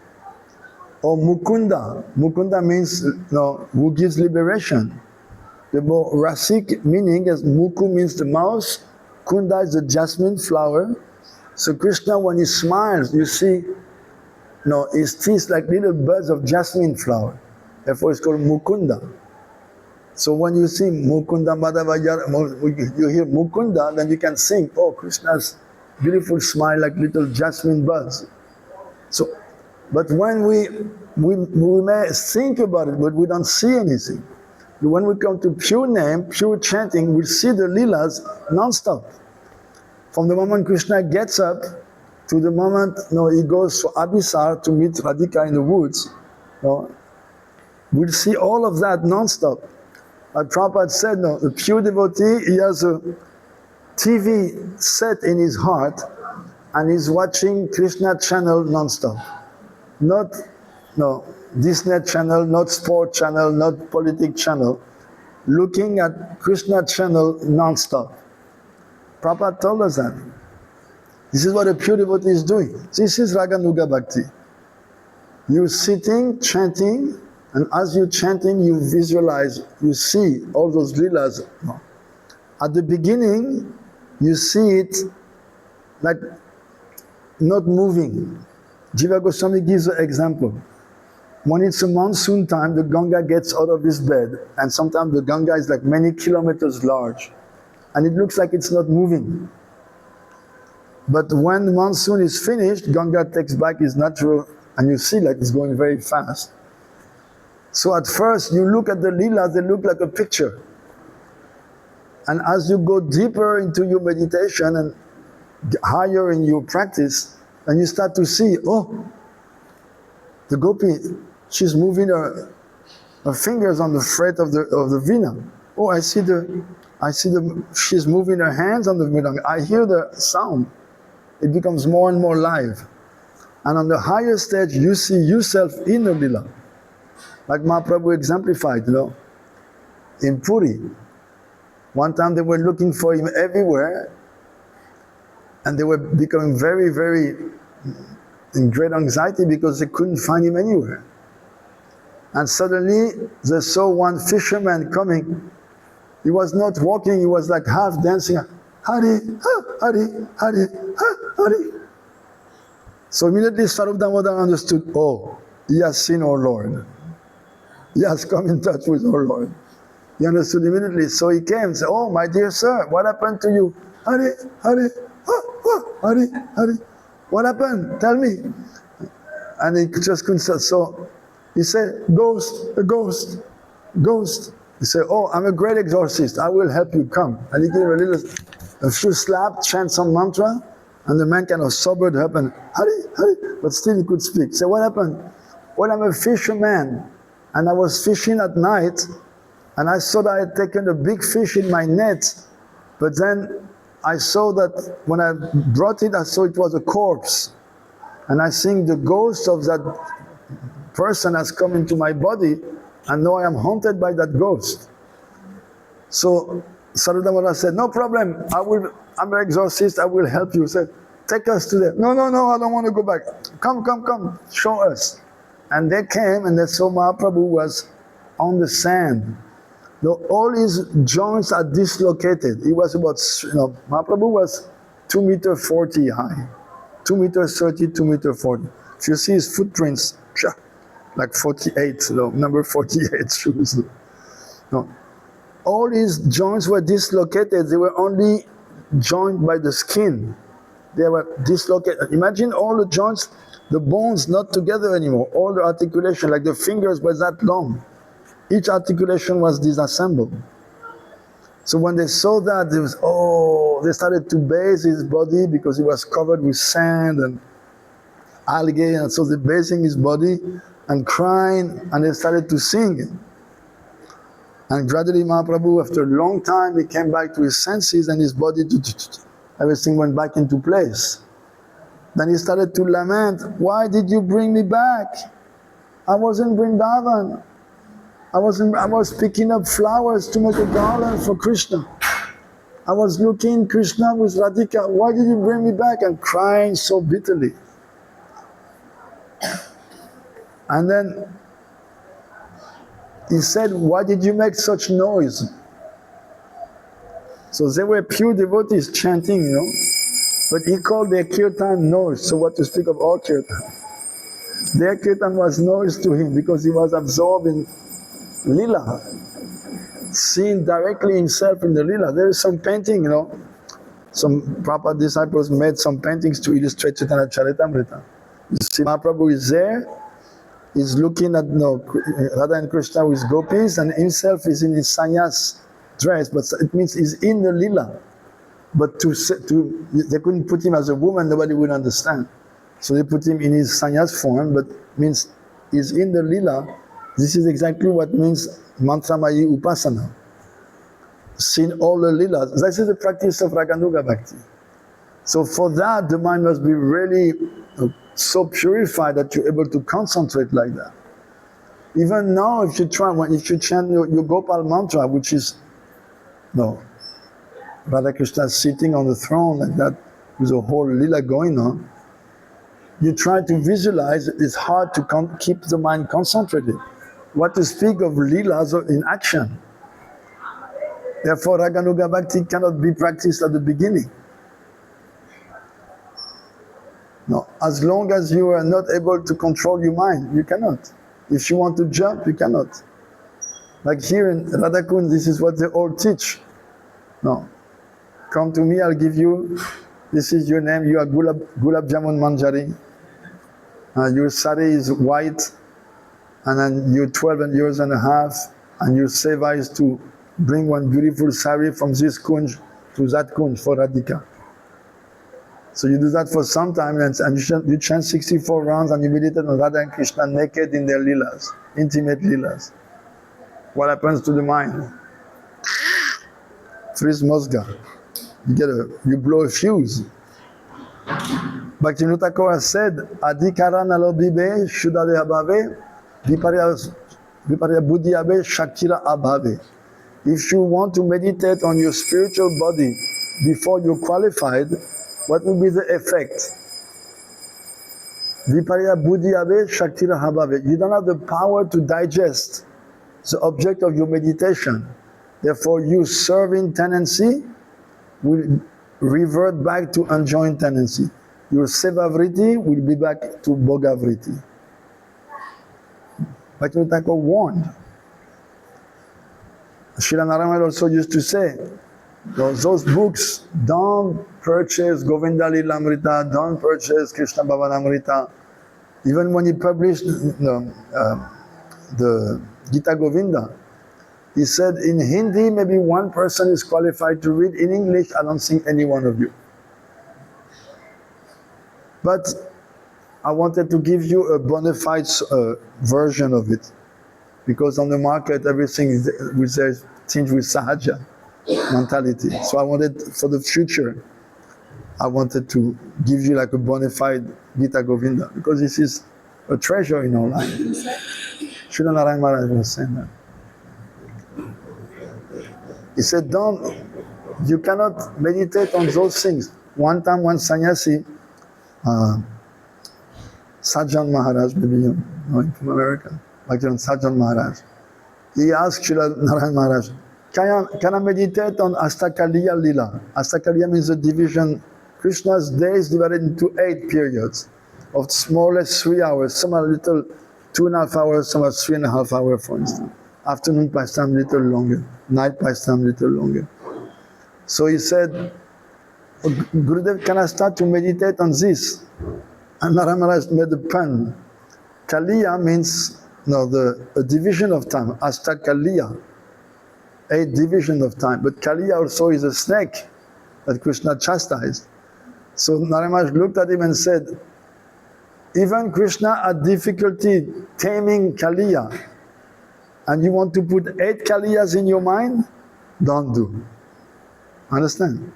Or Mukunda. Mukunda means who gives liberation. The more Rasik meaning is Muku means the mouth, Kunda is the jasmine flower. So Krishna, when he smiles, you see his teeth like little buds of jasmine flower. Therefore it's called Mukunda. So when you sing Mukunda Madhavaya, you hear Mukunda, then you can sing, Krishna's beautiful smile like little jasmine buds. So, but when we may think about it, but we don't see anything. When we come to pure name, pure chanting, we see the leelas non-stop. From the moment Krishna gets up to the moment he goes for Abhisar to meet Radhika in the woods, we'll see all of that non-stop. Like Prabhupada said, the pure devotee, he has a TV set in his heart and he's watching Krishna channel non-stop. Not Disney channel, not sport channel, not politic channel. Looking at Krishna channel non-stop. Prabhupada told us that. This is what a pure devotee is doing. This is Raganuga Bhakti. You're sitting, chanting, and as you're chanting, you visualize, you see all those leelas. At the beginning, you see it like not moving. Jiva Goswami gives an example. When it's a monsoon time, the Ganga gets out of his bed, and sometimes the Ganga is like many kilometers large, and it looks like it's not moving. But when the monsoon is finished, Ganga takes back his natural, and you see like it's going very fast. So at first, you look at the Leela, they look like a picture. And as you go deeper into your meditation and higher in your practice, and you start to see, oh, the gopi, she's moving her fingers on the fret of the veena. Oh, I see she's moving her hands on the veena. I hear the sound. It becomes more and more live. And on the higher stage, you see yourself in the lila. Like Mahaprabhu exemplified, in Puri. One time they were looking for him everywhere, and they were becoming very, very in great anxiety because they couldn't find him anywhere. And suddenly they saw one fisherman coming. He was not walking, he was like half dancing. Hari, Hari, Hari, Hari. So immediately Swarup Damodar understood, oh, he has seen our Lord. He has come in touch with our Lord. He understood immediately. So he came and said, oh, my dear sir, what happened to you? Hari, Hari, Hari, Hari. What happened? Tell me. And he just couldn't say. So he said, ghost, a ghost, ghost. He said, oh, I'm a great exorcist. I will help you, come. And he gave a few slaps, chant some mantra, and the man kind of sobered up and, Hari, Hari, but still he could speak. So what happened? Well, I'm a fisherman, and I was fishing at night, and I saw that I had taken a big fish in my net, but then I saw that when I brought it, I saw it was a corpse. And I think the ghost of that person has come into my body, and now I am haunted by that ghost. So Sarudamara said, no problem, I'm an exorcist, I will help you. He said, take us to there. No, I don't want to go back. Come, show us. And they came and they saw Mahaprabhu was on the sand. All his joints are dislocated. He was about, Mahaprabhu was 2.40 meters high, 2.30 meters, 2.40 meters. If you see his footprints, like 48, number 48 shoes. No. All his joints were dislocated. They were only joined by the skin. They were dislocated. Imagine all the joints, the bones not together anymore. All the articulation, like the fingers were that long. Each articulation was disassembled. So when they saw that, they started to bathe his body because he was covered with sand and algae, and so they're bathing his body and crying, and they started to sing. And gradually Mahaprabhu, after a long time, he came back to his senses and his body, everything went back into place. Then he started to lament, why did you bring me back? I was in Vrindavan. I was picking up flowers to make a garland for Krishna. I was looking Krishna with Radhika. Why did you bring me back? And crying so bitterly. And then he said, why did you make such noise? So they were pure devotees chanting, but he called their kirtan noise. So what to speak of our kirtan? Their kirtan was noise to him because he was absorbed in Lila, seeing directly himself in the Lila. There is some painting, some Prabhupada disciples made some paintings to illustrate Chaitanya Charitamrita. You see Mahaprabhu is there, he's looking at Radha and Krishna with gopis, and himself is in his sannyas dress, but it means he's in the Lila. But they couldn't put him as a woman, nobody would understand. So they put him in his sannyas form, but means he's in the Lila. This is exactly what means Mantramayi Upasana. Seeing all the Leelas. This is the practice of Raganuga Bhakti. So for that, the mind must be really so purified that you're able to concentrate like that. Even now, if you chant your Gopal mantra, which is, Radha Krishna sitting on the throne like that, with a whole lila going on, you try to visualize, it's hard to keep the mind concentrated. What to speak of leelas in action? Therefore, Raganuga Bhakti cannot be practiced at the beginning. No, as long as you are not able to control your mind, you cannot. If you want to jump, you cannot. Like here in Radhakund, this is what they all teach. No, come to me, I'll give you, this is your name, you are Gulab Jamun Manjari. Your sari is white, and then you're 12 years and a half, and your seva is to bring one beautiful sari from this kunj to that kunj for Radhika. So you do that for some time, and you chant 64 rounds, and you meditate on Radha and Krishna naked in their leelas, intimate leelas. What happens to the mind? Freeze Mosga. You blow a fuse. Bhaktivinoda Thakur said, Adhikara nalobibe shudade abhave, viparya buddhi abe shakira abhave. If you want to meditate on your spiritual body before you're qualified, what will be the effect? Viparya buddhi abe shakira abhave. You don't have the power to digest the object of your meditation. Therefore, your serving tendency will revert back to enjoying tendency. Your seva vritti will be back to bhoga vritti. Bhaktivinoda Thakur warned. Srila Narayana also used to say, those books, don't purchase Govinda Lila Amrita, don't purchase Krishna Bhavanamrita. Even when he published the Gita Govinda, he said, in Hindi, maybe one person is qualified to read. In English, I don't think any one of you. But I wanted to give you a bona fide version of it. Because on the market, everything is tinged with sahaja mentality. So I wanted, for the future, I wanted to give you like a bona fide Gita Govinda. Because this is a treasure in our life. Srila Narayana Maharaj was saying that. He said, you cannot meditate on those things. One time, one sannyasi, Sajjan Maharaj, maybe you know him from America, Sajjan Maharaj, he asked Srila Narayana Maharaj, can I meditate on Astakaliya Lila? Astakaliya means the division. Krishna's day is divided into 8 periods of more or less 3 hours. Some are little 2.5 hours, some are 3.5 hours, for instance. Afternoon pastime little longer, night pastime little longer. So he said, Gurudev, can I start to meditate on this? And Narayana Maharaj made a pun. Kaliya means a division of time. Astakaliya, 8 division of time. But Kaliya also is a snake that Krishna chastised. So Narayana Maharaj looked at him and said, even Krishna had difficulty taming Kaliya, and you want to put 8 Kaliyas in your mind? Don't do. Understand?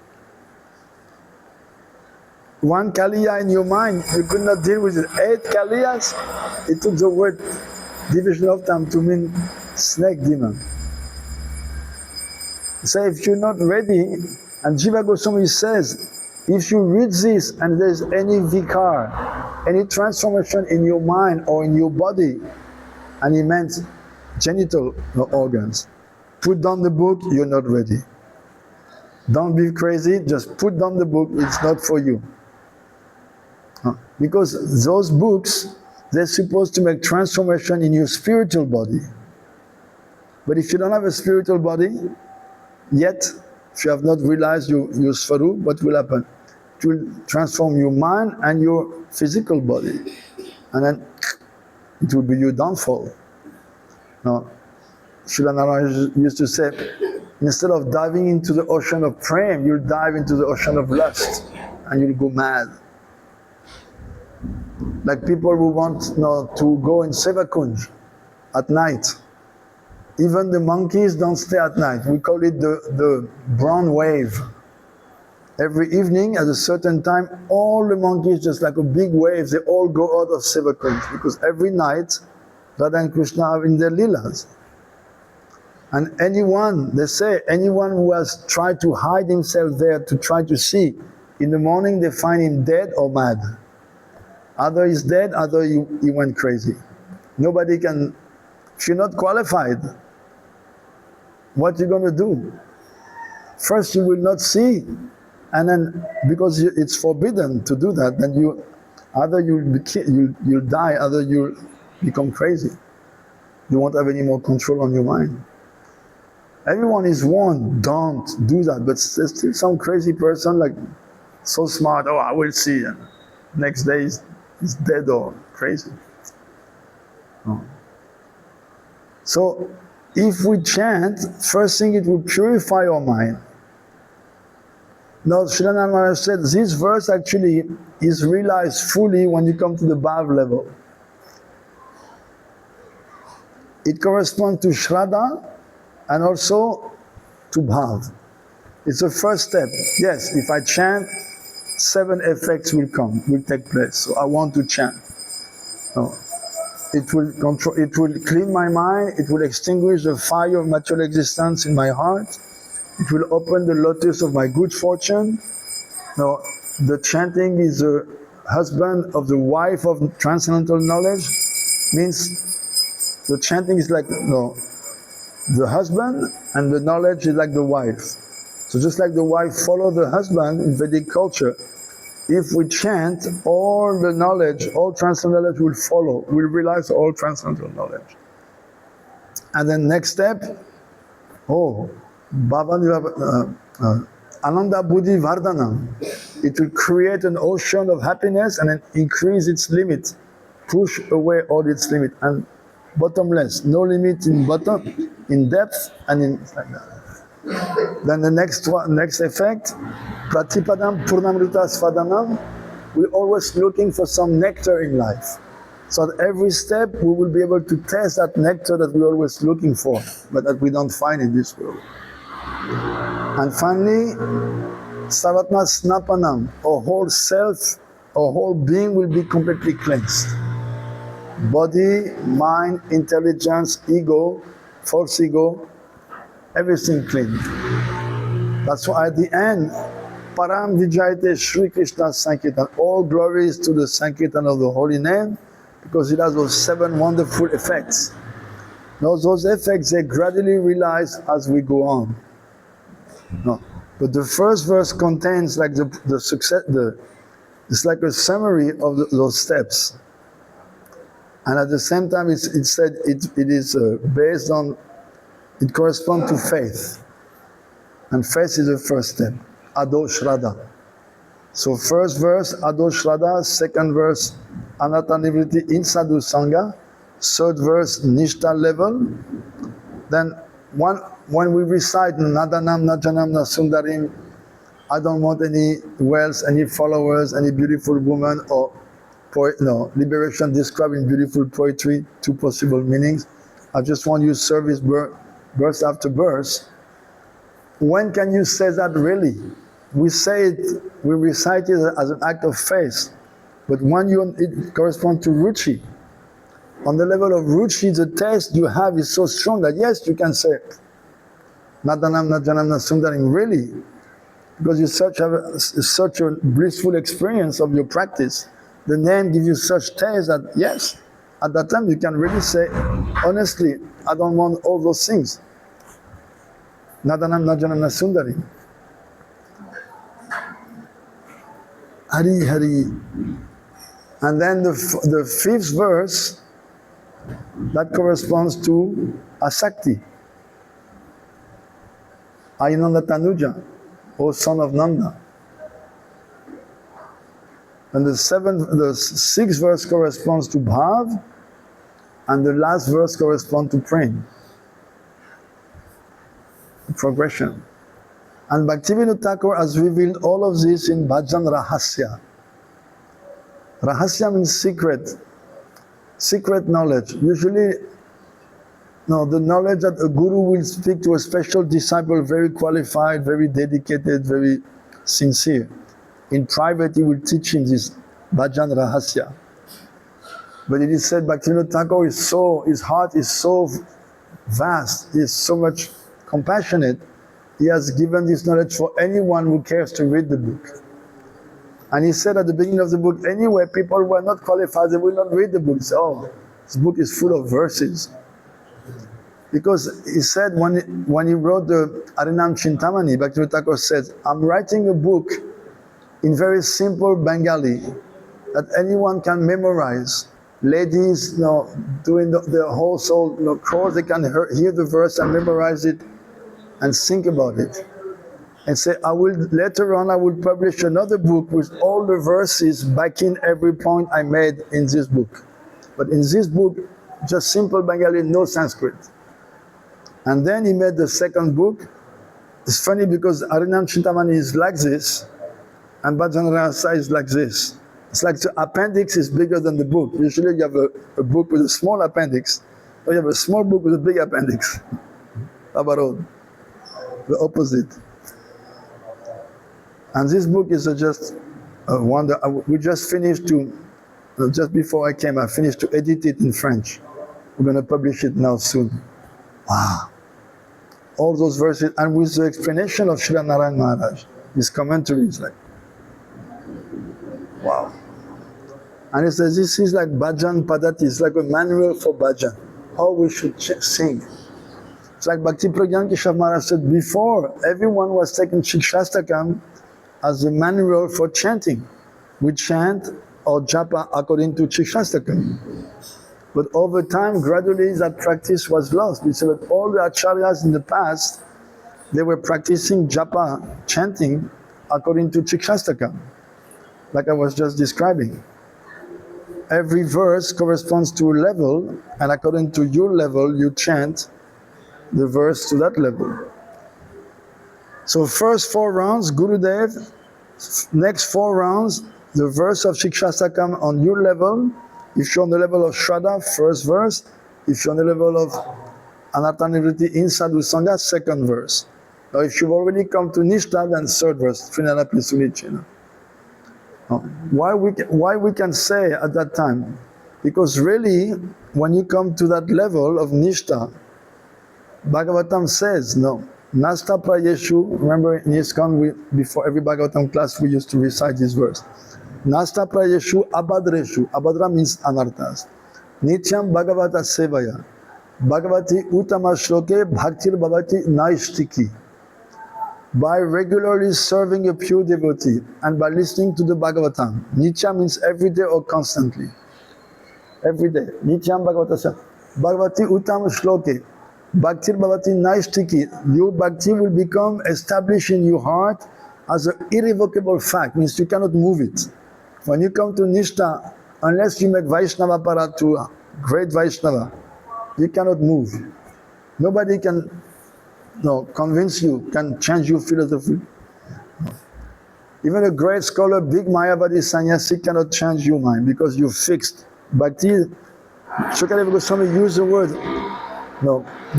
1 Kaliya in your mind, you could not deal with it. 8 Kaliyas, it took the word division of time to mean snake demon. So if you're not ready, and Jiva Goswami says, if you read this and there's any vikar, any transformation in your mind or in your body, and he meant genital organs, put down the book, you're not ready. Don't be crazy, just put down the book, it's not for you. Because those books, they're supposed to make transformation in your spiritual body. But if you don't have a spiritual body, yet, if you have not realized your svarup, what will happen? It will transform your mind and your physical body. And then it will be your downfall. Now, Srila Narayana used to say, instead of diving into the ocean of prem, you'll dive into the ocean of lust and you'll go mad. Like people who want to go in seva kunj at night. Even the monkeys don't stay at night. We call it the brown wave. Every evening at a certain time, all the monkeys, just like a big wave, they all go out of seva kunj, because every night Radha and Krishna are in their leelas. And anyone, they say, anyone who has tried to hide himself there to try to see, in the morning they find him dead or mad. Either he's dead, either he went crazy. Nobody can, if you're not qualified, what are you going to do? First you will not see, and then because it's forbidden to do that, then either you'll die, either you'll become crazy. You won't have any more control on your mind. Everyone is warned, don't do that, but there's still some crazy person like so smart, oh I will see, and next day he's dead or crazy. Oh. So if we chant, first thing it will purify our mind. Now Srila Maharaj said this verse actually is realized fully when you come to the Bhav level. It corresponds to Shraddha and also to Bhav. It's the first step. Yes, if I chant, 7 effects will take place. So I want to chant. No. It will clean my mind, it will extinguish the fire of material existence in my heart, it will open the lotus of my good fortune. No, the chanting is the husband of the wife of transcendental knowledge, means the chanting is like the husband and the knowledge is like the wife. So just like the wife follows the husband in Vedic culture, if we chant, all the knowledge, all transcendental knowledge will follow. We'll realize all transcendental knowledge. And then next step, Ananda Buddhi Vardhanam. It will create an ocean of happiness and then increase its limit, push away all its limit, and bottomless, no limit in bottom, in depth, and in like that. Then the next effect, Pratipadam Purnamrita Svadanam, we're always looking for some nectar in life. So at every step we will be able to taste that nectar that we're always looking for, but that we don't find in this world. And finally, Savatma Snapanam, our whole self, our whole being will be completely cleansed. Body, mind, intelligence, ego, false ego, everything clean. That's why at the end, Param Vijayate Shri Krishna Sankirtan, all glories to the Sankirtan of the holy name, because it has those 7 wonderful effects. Now those effects, they gradually realize as we go on. No. But the first verse contains like the success, it's like a summary of those steps. And at the same time, it said it is based on, it corresponds to faith. And faith is the first step, Ado Shraddha. So first verse, Ado Shraddha, second verse, Anatta Nivritti in Sadhu Sangha, third verse, Nishta level. Then when we recite Nadanam Najanam Nasundarim, I don't want any wealth, any followers, any beautiful woman, or liberation described in beautiful poetry, 2 possible meanings. I just want you service birth after birth. When can you say that really? We say it, we recite it as an act of faith, but when it corresponds to ruchi. On the level of ruchi, the taste you have is so strong that yes, you can say Nadanam Najanam Nasundarim, really, because you have such a blissful experience of your practice. The name gives you such taste that yes, at that time you can really say, honestly, I don't want all those things. Nadanam Najanam Nasundarim. Hari Hari. And then the 5th verse, that corresponds to Asakti. Ayinanda Tanuja, O son of Nanda. And the 6th verse corresponds to Bhav, and the last verse corresponds to Prem. Progression. And Bhaktivedanta Thakur has revealed all of this in Bhajan Rahasya. Rahasya means secret knowledge. Usually, the knowledge that a guru will speak to a special disciple, very qualified, very dedicated, very sincere. In private, he will teach him this Bhajan Rahasya. But it is said Bhaktivedanta Thakur his heart is so vast, he is so much compassionate, he has given this knowledge for anyone who cares to read the book. And he said at the beginning of the book, anyway, people who are not qualified, they will not read the book. Say, oh, this book is full of verses. Because he said when he wrote the Harinam Chintamani, Bhaktivinoda Thakur said, I'm writing a book in very simple Bengali that anyone can memorize. Ladies, doing the whole soul course, they can hear the verse and memorize it and think about it. And say, later on I will publish another book with all the verses backing every point I made in this book. But in this book, just simple Bengali, no Sanskrit. And then he made the second book. It's funny because Harinam Chintamani is like this, and Bhajan Rasa is like this. It's like the appendix is bigger than the book. Usually you have a book with a small appendix, or you have a small book with a big appendix. Abarod, the opposite. And this book is just a wonder. We just finished just before I came, I finished to edit it in French. We're going to publish it now soon. Wow. All those verses, and with the explanation of Srila Narayana Maharaj, his commentary is like, wow. And he says, this is like bhajan padati, it's like a manual for bhajan, how we should sing. It's like Bhakti Pragyan Keshav Maharaj said, before everyone was taking Shikshastakam as a manual for chanting. We chant or japa according to Shikshastakam. But over time, gradually that practice was lost. We said that all the acharyas in the past, they were practicing japa, chanting, according to Shikshastakam, like I was just describing. Every verse corresponds to a level, and according to your level, you chant the verse to that level. So first 4 rounds, Gurudev, next 4 rounds, the verse of Shikshastakam on your level. If you're on the level of Shraddha, first verse. If you're on the level of Anartha-nivritti in Sadhu Sangha, second verse. Now if you've already come to Nishtha, then third verse, Trinadapi Sunicina. Why we can say at that time? Because really, when you come to that level of Nishtha, Bhagavatam says, no, Nasta Prayeshu, remember in ISKCON, before every Bhagavatam class we used to recite this verse. Nasta Prayeshu Abhadreshu, Abhadra means anarthas. Nityam Bhagavata Sevaya, Bhagavati Uttama Shloke Bhaktir Bhavati Naishtiki. By regularly serving a pure devotee and by listening to the Bhagavatam. Nitya means every day or constantly. Every day. Nityam Bhagavata Sevaya, Bhagavati Uttama Shloke. Bhaktir Bhavati Naishtiki, your bhakti will become established in your heart as an irrevocable fact, means you cannot move it. When you come to Nishtha, unless you make Vaishnava para to great Vaishnava, you cannot move. Nobody can convince you, can change your philosophy. No. Even a great scholar, big Mayavadi sannyasi cannot change your mind because you're fixed. Bhakti, Shukadeva Goswami used the word,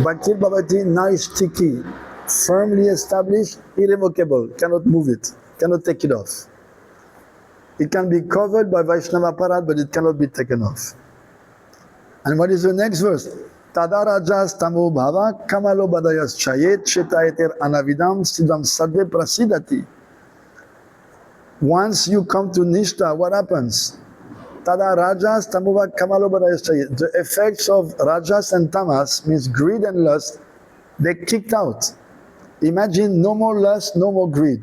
Bhakti Bhavati Naishtiki, firmly established, irrevocable, cannot move it, cannot take it off. It can be covered by Vaishnava Parat, but it cannot be taken off. And what is the next verse? Tadarajas tamo bhava kamalo badayas chayet chetayeter anavidam siddham sadve prasidati. Once you come to Nishtha, what happens? Tada rajas tamuva kamalo badayas chayet. The effects of rajas and tamas, means greed and lust, they kicked out. Imagine no more lust, no more greed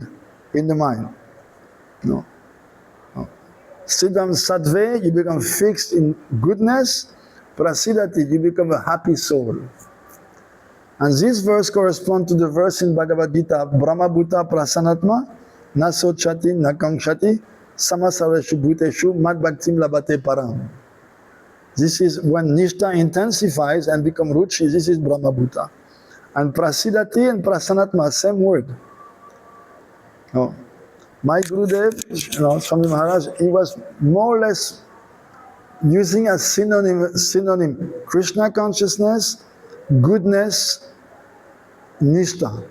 in the mind. No. Siddham sadve, you become fixed in goodness. Prasidati, you become a happy soul. And this verse corresponds to the verse in Bhagavad Gita, Brahma Bhuta Prasanatma, Naso Chati Nakankshati, Samasarashu Bhuteshu, Mad Bhaktim Labate Param. This is when Nishtha intensifies and become Ruchi, this is Brahma Bhuta. And Prasidati and Prasanatma, same word. My Gurudev, Swami Maharaj, he was more or less using as synonym Krishna consciousness, goodness, Nishtha.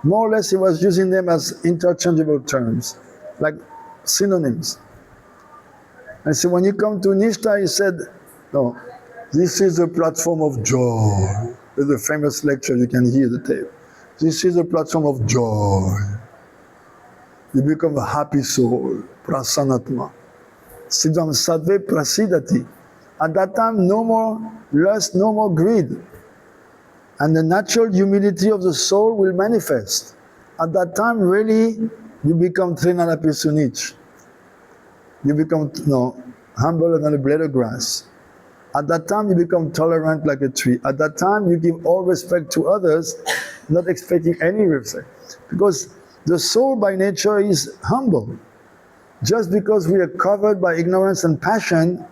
More or less he was using them as interchangeable terms, like synonyms. And so when you come to Nishtha, he said, no, this is a platform of joy. There's a famous lecture, you can hear the tape. This is a platform of joy. You become a happy soul, prasanatma. Siddham sadve prasidati. At that time, no more lust, no more greed. And the natural humility of the soul will manifest. At that time, really, you become Trinadapi Sunich. You become humble than a blade of grass. At that time, you become tolerant like a tree. At that time, you give all respect to others, not expecting any respect. Because the soul by nature is humble. Just because we are covered by ignorance and passion,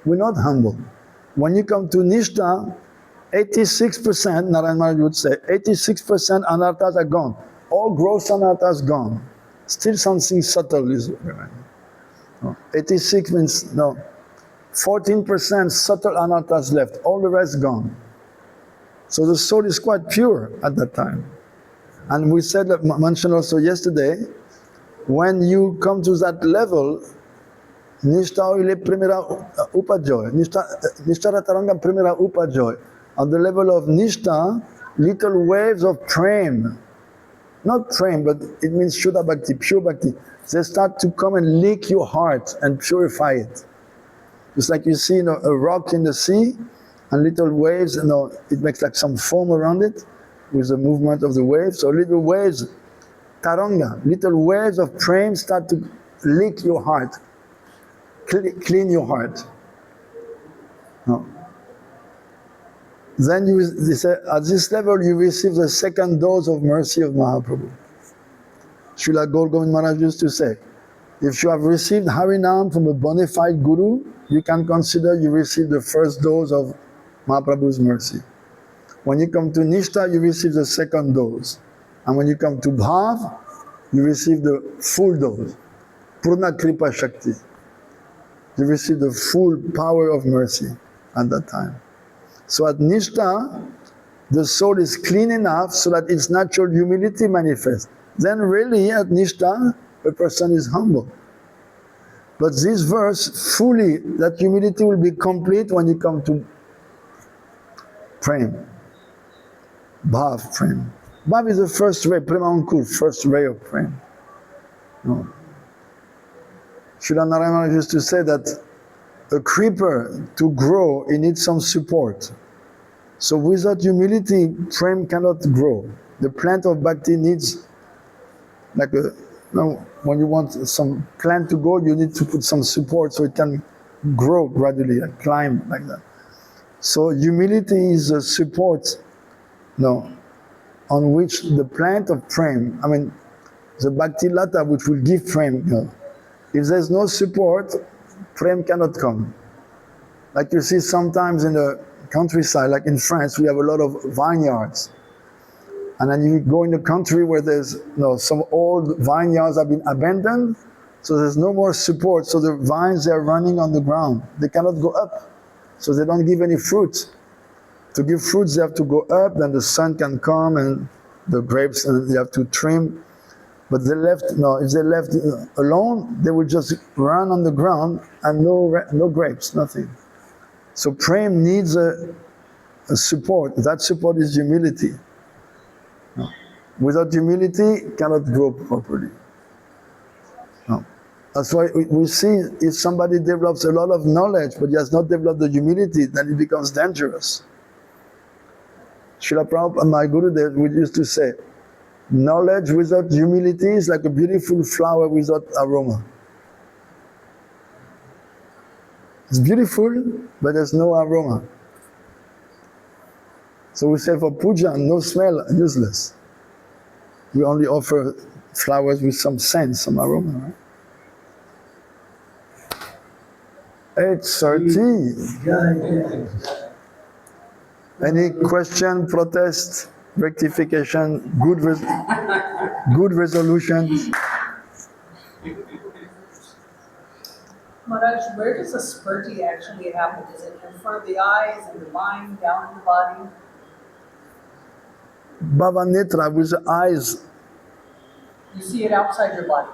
we're not humble. When you come to Nishta, 86%, Narayan Maharaj would say, 86% anarthas are gone. All gross anarthas gone. Still something subtle is remaining. 86 means, 14% subtle anarthas left, all the rest gone. So the soul is quite pure at that time. And we said, mentioned also yesterday, when you come to that level, Nishtha ile primera upajoy, Nishtha taranga primera upajoy. On the level of Nishtha, little waves of prem, not prem, but it means Shuddha Bhakti, pure Bhakti. They start to come and lick your heart and purify it. It's like you see a rock in the sea, and little waves, it makes like some foam around it with the movement of the waves. So little waves, taranga, little waves of prem start to lick your heart, clean your heart. No. Then they say, at this level you receive the second dose of mercy of Mahaprabhu. Srila Govind Maharaj used to say, if you have received Harinam from a bona fide Guru, you can consider you received the first dose of Mahaprabhu's mercy. When you come to Nishtha, you receive the second dose. And when you come to Bhav, you receive the full dose. Purna Kripa Shakti. You receive the full power of mercy at that time. So at Nishtha, the soul is clean enough so that its natural humility manifests. Then really at Nishtha, a person is humble. But this verse, fully, that humility will be complete when you come to Prem. Bhav Prem. Bhav is the first ray, Prema Ankur, first ray of Prem. No. Srila Narayan Maharaj used to say that a creeper, to grow, it needs some support. So without humility, Prem cannot grow. The plant of Bhakti needs, like when you want some plant to grow, you need to put some support so it can grow gradually, and climb like that. So humility is a support, on which the plant of Prem, the Bhakti Lata which will give Prem, if there's no support, Prem cannot come. Like you see sometimes in the countryside, like in France, we have a lot of vineyards. And then you go in the country where there's some old vineyards have been abandoned, so there's no more support, so the vines are running on the ground. They cannot go up, so they don't give any fruit. To give fruits, they have to go up, then the sun can come and the grapes, and they have to trim. But if they left alone, they will just run on the ground and no grapes, nothing. So Prem needs a support. That support is humility. No. Without humility, it cannot grow properly. No. That's why we see if somebody develops a lot of knowledge but he has not developed the humility, then it becomes dangerous. Srila Prabhupada, my Gurudev, we used to say, knowledge without humility is like a beautiful flower without aroma. It's beautiful, but there's no aroma. So we say for puja, no smell, useless. We only offer flowers with some scent, some aroma, right? 8:30. Any question, protest, rectification, good resolutions? Maharaj, where does a spurti actually happen? Is it in front of the eyes, in the mind, down in the body? Bhava Netra, with the eyes. You see it outside your body?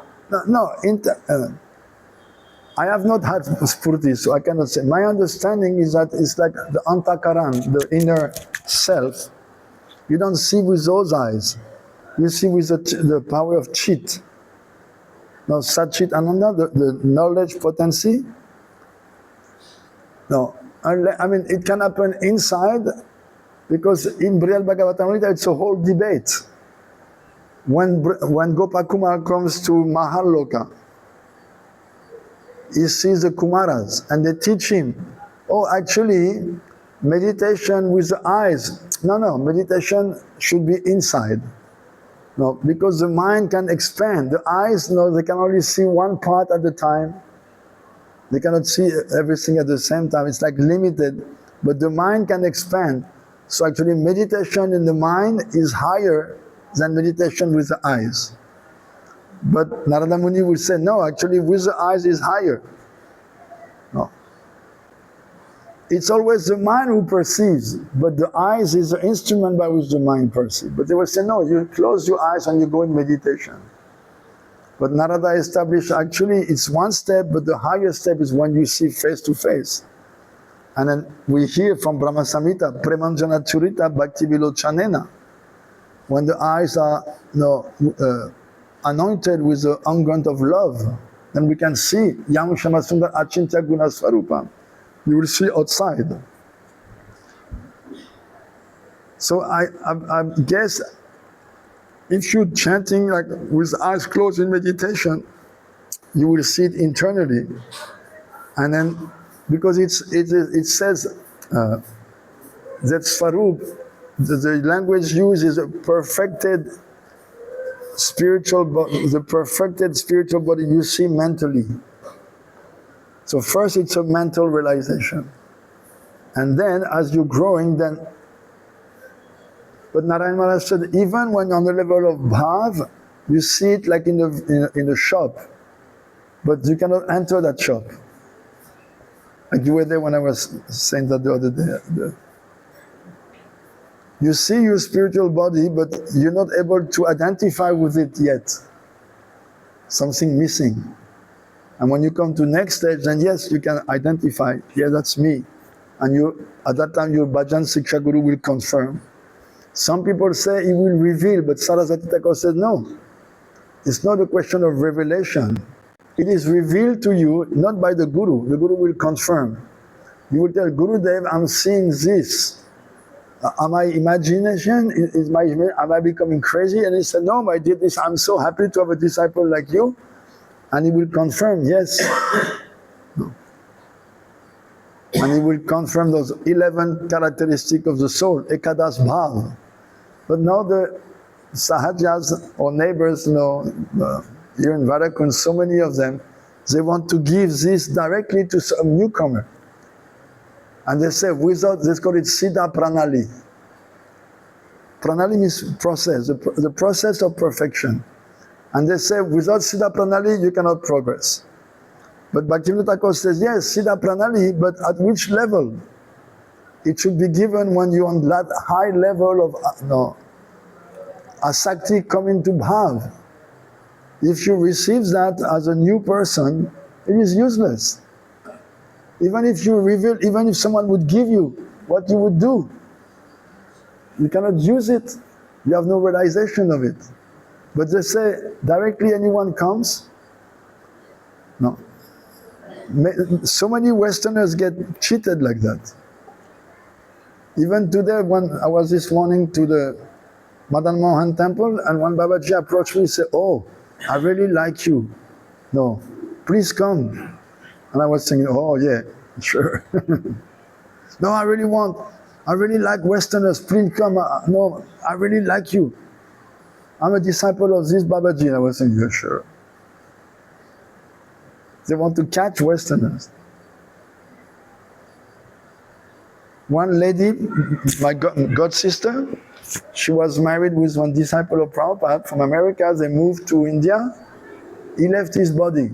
I have not had spurti, so I cannot say. My understanding is that it's like the antakaran, the inner self. You don't see with those eyes. You see with the power of Chit. No, Satchit Ananda, the knowledge potency. No, it can happen inside Because in Brihad Bhagavatamrita it's a whole debate. When Gopakumar comes to Mahaloka, he sees the Kumaras and they teach him, oh, actually, meditation with the eyes. No, meditation should be inside. No, because the mind can expand. The eyes, no, they can only see one part at a time. They cannot see everything at the same time. It's like limited. But the mind can expand. So actually meditation in the mind is higher than meditation with the eyes. But Narada Muni will say, no, actually with the eyes is higher. No. It's always the mind who perceives, but the eyes is the instrument by which the mind perceives. But they will say, no, you close your eyes and you go in meditation. But Narada established actually it's one step, but the highest step is when you see face to face. And then we hear from Brahma Samhita, Premanjana Churita Bhakti Vilochanena, when the eyes are anointed with the unguent of love, then we can see Yam Shamasundar Achintya Guna Swarupam. You will see outside. So I guess if you're chanting like with eyes closed in meditation, you will see it internally. And then, because it says that Swarup, the language used is a perfected spiritual body, the perfected spiritual body you see mentally. So first it's a mental realization. And then as you're growing, then, but Narayan Maharaj said, even when on the level of bhav, you see it like in a shop, but you cannot enter that shop. Like you were there when I was saying that the other day. You see your spiritual body, but you're not able to identify with it yet. Something missing. And when you come to next stage, then yes, you can identify, yeah, that's me. And you, at that time, your Bhajan Siksha Guru will confirm. Some people say he will reveal, but Saraswati Thakur said no. It's not a question of revelation. It is revealed to you, not by the Guru. The Guru will confirm. You will tell Gurudev, I'm seeing this. Am I imagination? Am I becoming crazy? And he said, no, I did this. I'm so happy to have a disciple like you. And he will confirm, yes. No. And he will confirm those 11 characteristics of the soul, Ekadas Bhav. But now the Sahajas or neighbors, here in Varakun, so many of them, they want to give this directly to some newcomer. And they say, without, they call it Siddha Pranali. Pranali means process, the process of perfection. And they say, without Siddha Pranali, you cannot progress. But Bhaktivedanta Thakur says, yes, Siddha Pranali, but at which level? It should be given when you're on that high level of asakti coming to bhav. If you receive that as a new person, it is useless. Even if you reveal, even if someone would give you what you would do, you cannot use it. You have no realization of it. But they say, directly anyone comes? No. So many Westerners get cheated like that. Even today, when I was this morning to the Madan Mohan temple, and one Babaji approached me and said, oh, I really like you. No, please come. And I was thinking, oh yeah, sure. No, I really like Westerners, please come. No, I really like you. I'm a disciple of this Babaji. And I was saying, yeah, sure. They want to catch Westerners. One lady, my god sister, she was married with one disciple of Prabhupada from America. They moved to India. He left his body.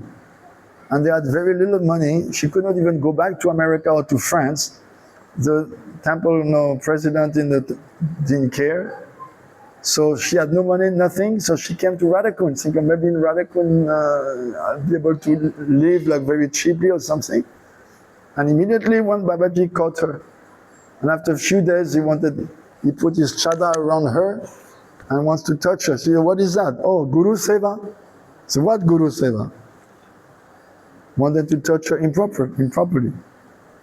And they had very little money. She could not even go back to America or to France. The temple president didn't care. So she had no money, nothing. So she came to Radhakund, thinking maybe in Radhakund I'll be able to live like very cheaply or something. And immediately one Babaji caught her. And after a few days he put his chadar around her and wants to touch her. She said, what is that? Oh, Guru Seva? So what Guru Seva? Wanted to touch her improperly.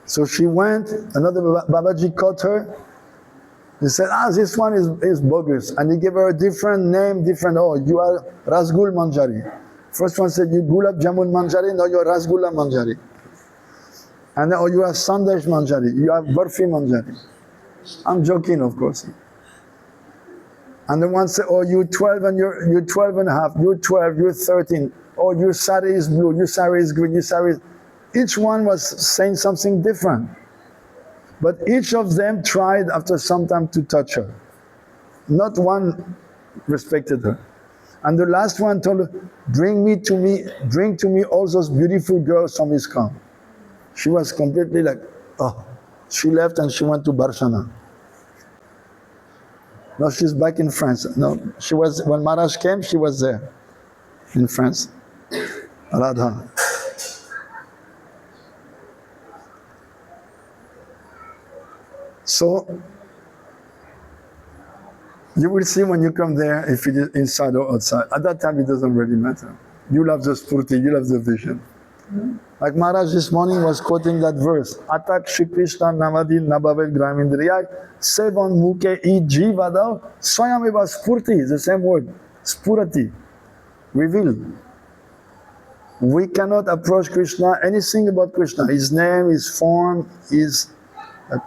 So she went, another Babaji caught her, He said, this one is bogus. And he gave her a different name, oh, you are Rasgul Manjari. First one said, you Gulab Jamun Manjari, no, you are Rasgulla Manjari. And then, oh, you are Sandesh Manjari, you are Barfi Manjari. I'm joking, of course. And the one said, oh, you're 12 and you're 12 and a half, you're 12, you're 13. Oh, your sari is blue, your sari is green, your sari is... Each one was saying something different. But each of them tried after some time to touch her. Not one respected her. And the last one told her, bring to me all those beautiful girls from ISKCON. She was completely like, oh. She left and she went to Barcelona. Now she's back in France. No, she was, when Maharaj came, she was there in France. Radha. So, you will see when you come there if it is inside or outside. At that time, it doesn't really matter. You love the spurti, you love the vision. Like Maharaj this morning was quoting that verse. Atak Shri Krishna Navadi Nabavel Gramindriyak Sevan Muke I Jivada Swayameva Spurti, the same word. Spurati. Reveal. We cannot approach Krishna, anything about Krishna, his name, his form, his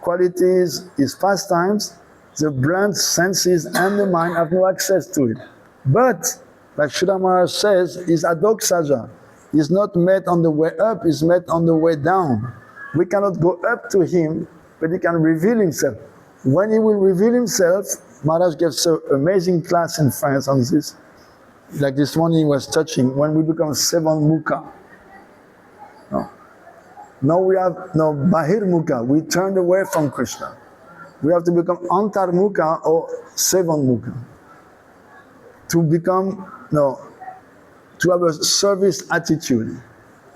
qualities, his pastimes, the blunt senses and the mind have no access to it. But, like Srila Maharaj says, is adoksaja. Is not met on the way up, is met on the way down. We cannot go up to him, but he can reveal himself. When he will reveal himself, Maharaj gives an amazing class in France on this. Like this morning he was touching, when we become Sevan Mukha. No. Now we have no Bahir Mukha, we turned away from Krishna. We have to become Antar Mukha or Sevan Mukha. To become, to have a service attitude.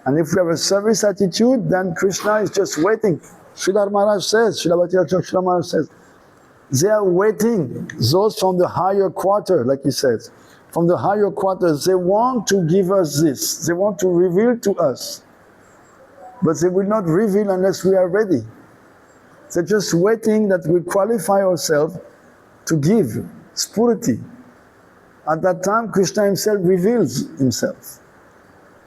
And if we have a service attitude, then Krishna is just waiting. Srila Maharaj says, Srila Bhaktivedanta Maharaj says, they are waiting, those from the higher quarter, like he says, from the higher quarters, they want to give us this, they want to reveal to us. But they will not reveal unless we are ready. They're just waiting that we qualify ourselves to give spurti. At that time, Krishna himself reveals himself.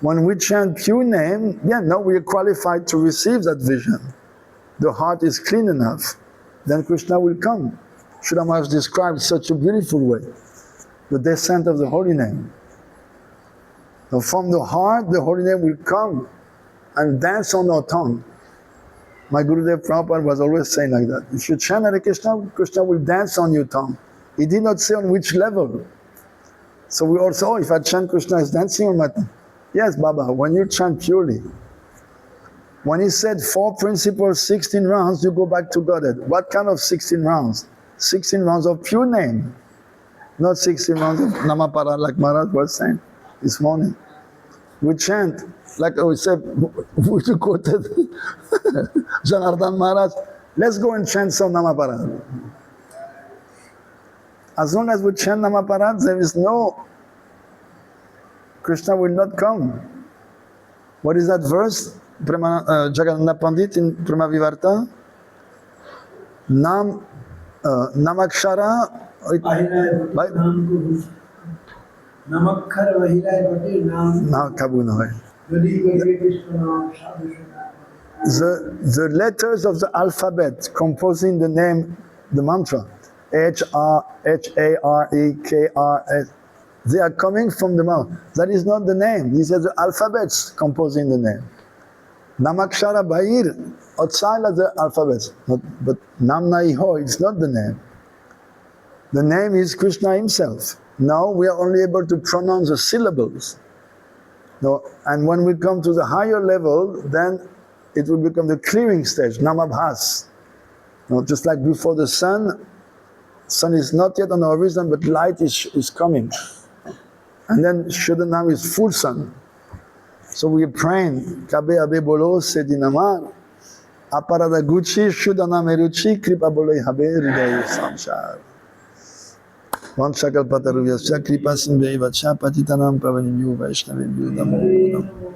When we chant pure name, now we are qualified to receive that vision. The heart is clean enough, then Krishna will come. Srila Maharaj described such a beautiful way, the descent of the holy name. Now from the heart, the holy name will come and dance on our tongue. My Gurudev Prabhupada was always saying like that. If you chant Hare Krishna, Krishna will dance on your tongue. He did not say on which level. So we also, if I chant Krishna is dancing on my tongue. Yes, Baba, when you chant purely. When he said 4 principles, 16 rounds, you go back to Godhead. What kind of 16 rounds? 16 rounds of pure name. Not 16 rounds of Namapara like Maharaj was saying this morning. We chant, like we said, we quoted Janardhan Maharaj, let's go and chant some Namapara. As long as we chant Namaparad, there is no, Krishna will not come. What is that verse? Jagannatha Pandit in Prema Vivarta? Namakshara. Namakkar Vahilai Bhati Nam. Na Kabu Nahay. The letters of the alphabet composing the name, the mantra, H-A-R-E-K-R-S, they are coming from the mouth. That is not the name. These are the alphabets composing the name. Namakshara Bahir, outside of the alphabets. But Namna Iho, it's not the name. The name is Krishna himself. Now we are only able to pronounce the syllables. No, and when we come to the higher level, then it will become the clearing stage, Namabhas. No, just like before the sun is not yet on the horizon, but light is coming. And then Shuddhanam is full sun. So we are praying, Kabe Abe Bolo Sedinamar, Aparada Gucci, Shuddhanam Eruchi, Kripa Bolo Habe Hridayu Samshar. Vanshakal Pataruvya, Kripa Sindhya Vacha, Patitanam Pavanibhu, Vaishnavibhu, Namo Namo.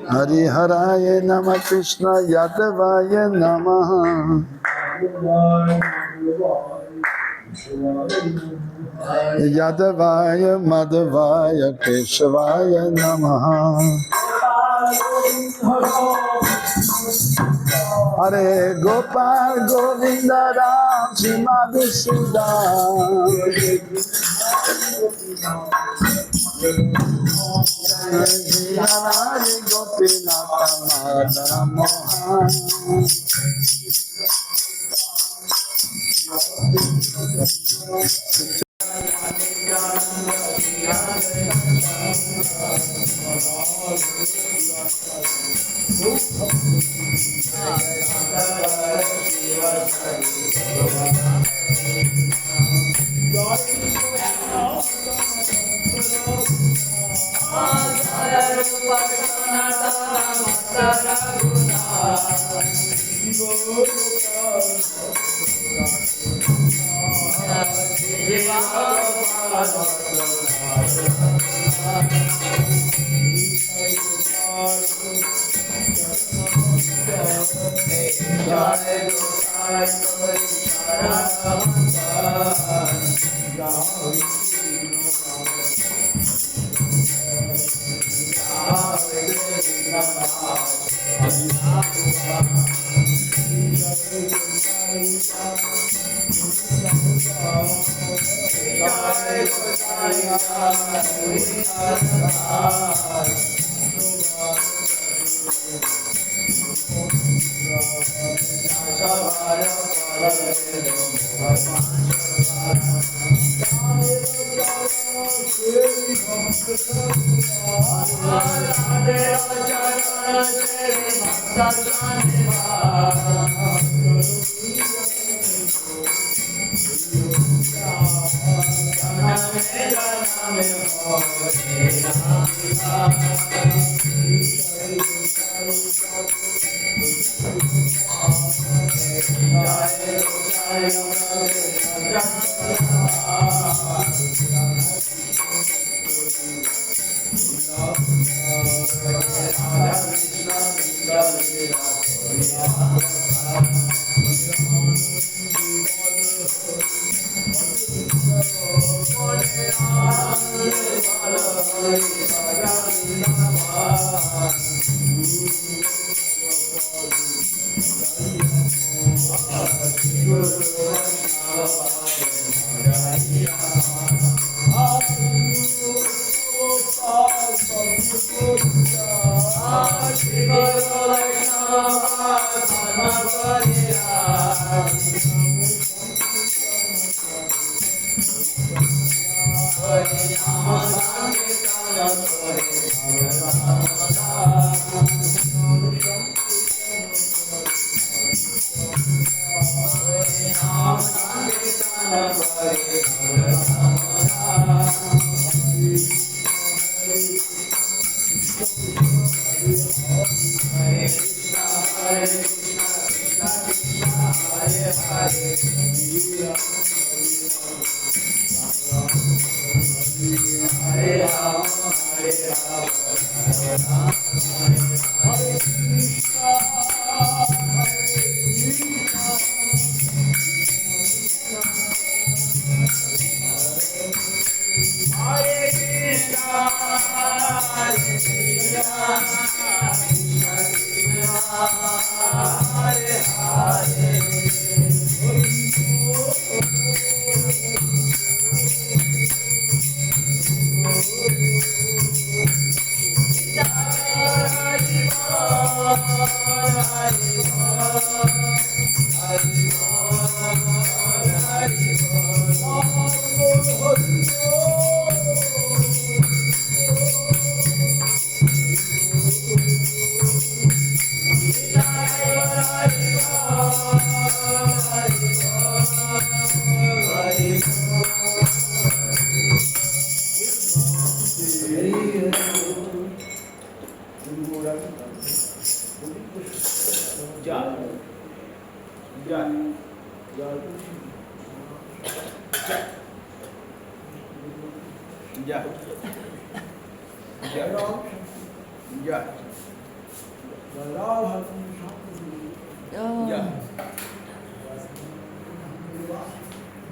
Hari Haraye Nama Krishna Yadavaya Namaha. Yadavaya Madhavaya Keshavaya Namaha. Hare Gopal Govinda Ram Madhusudan. Hare Gopinatha Madhara Mohan.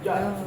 Jai.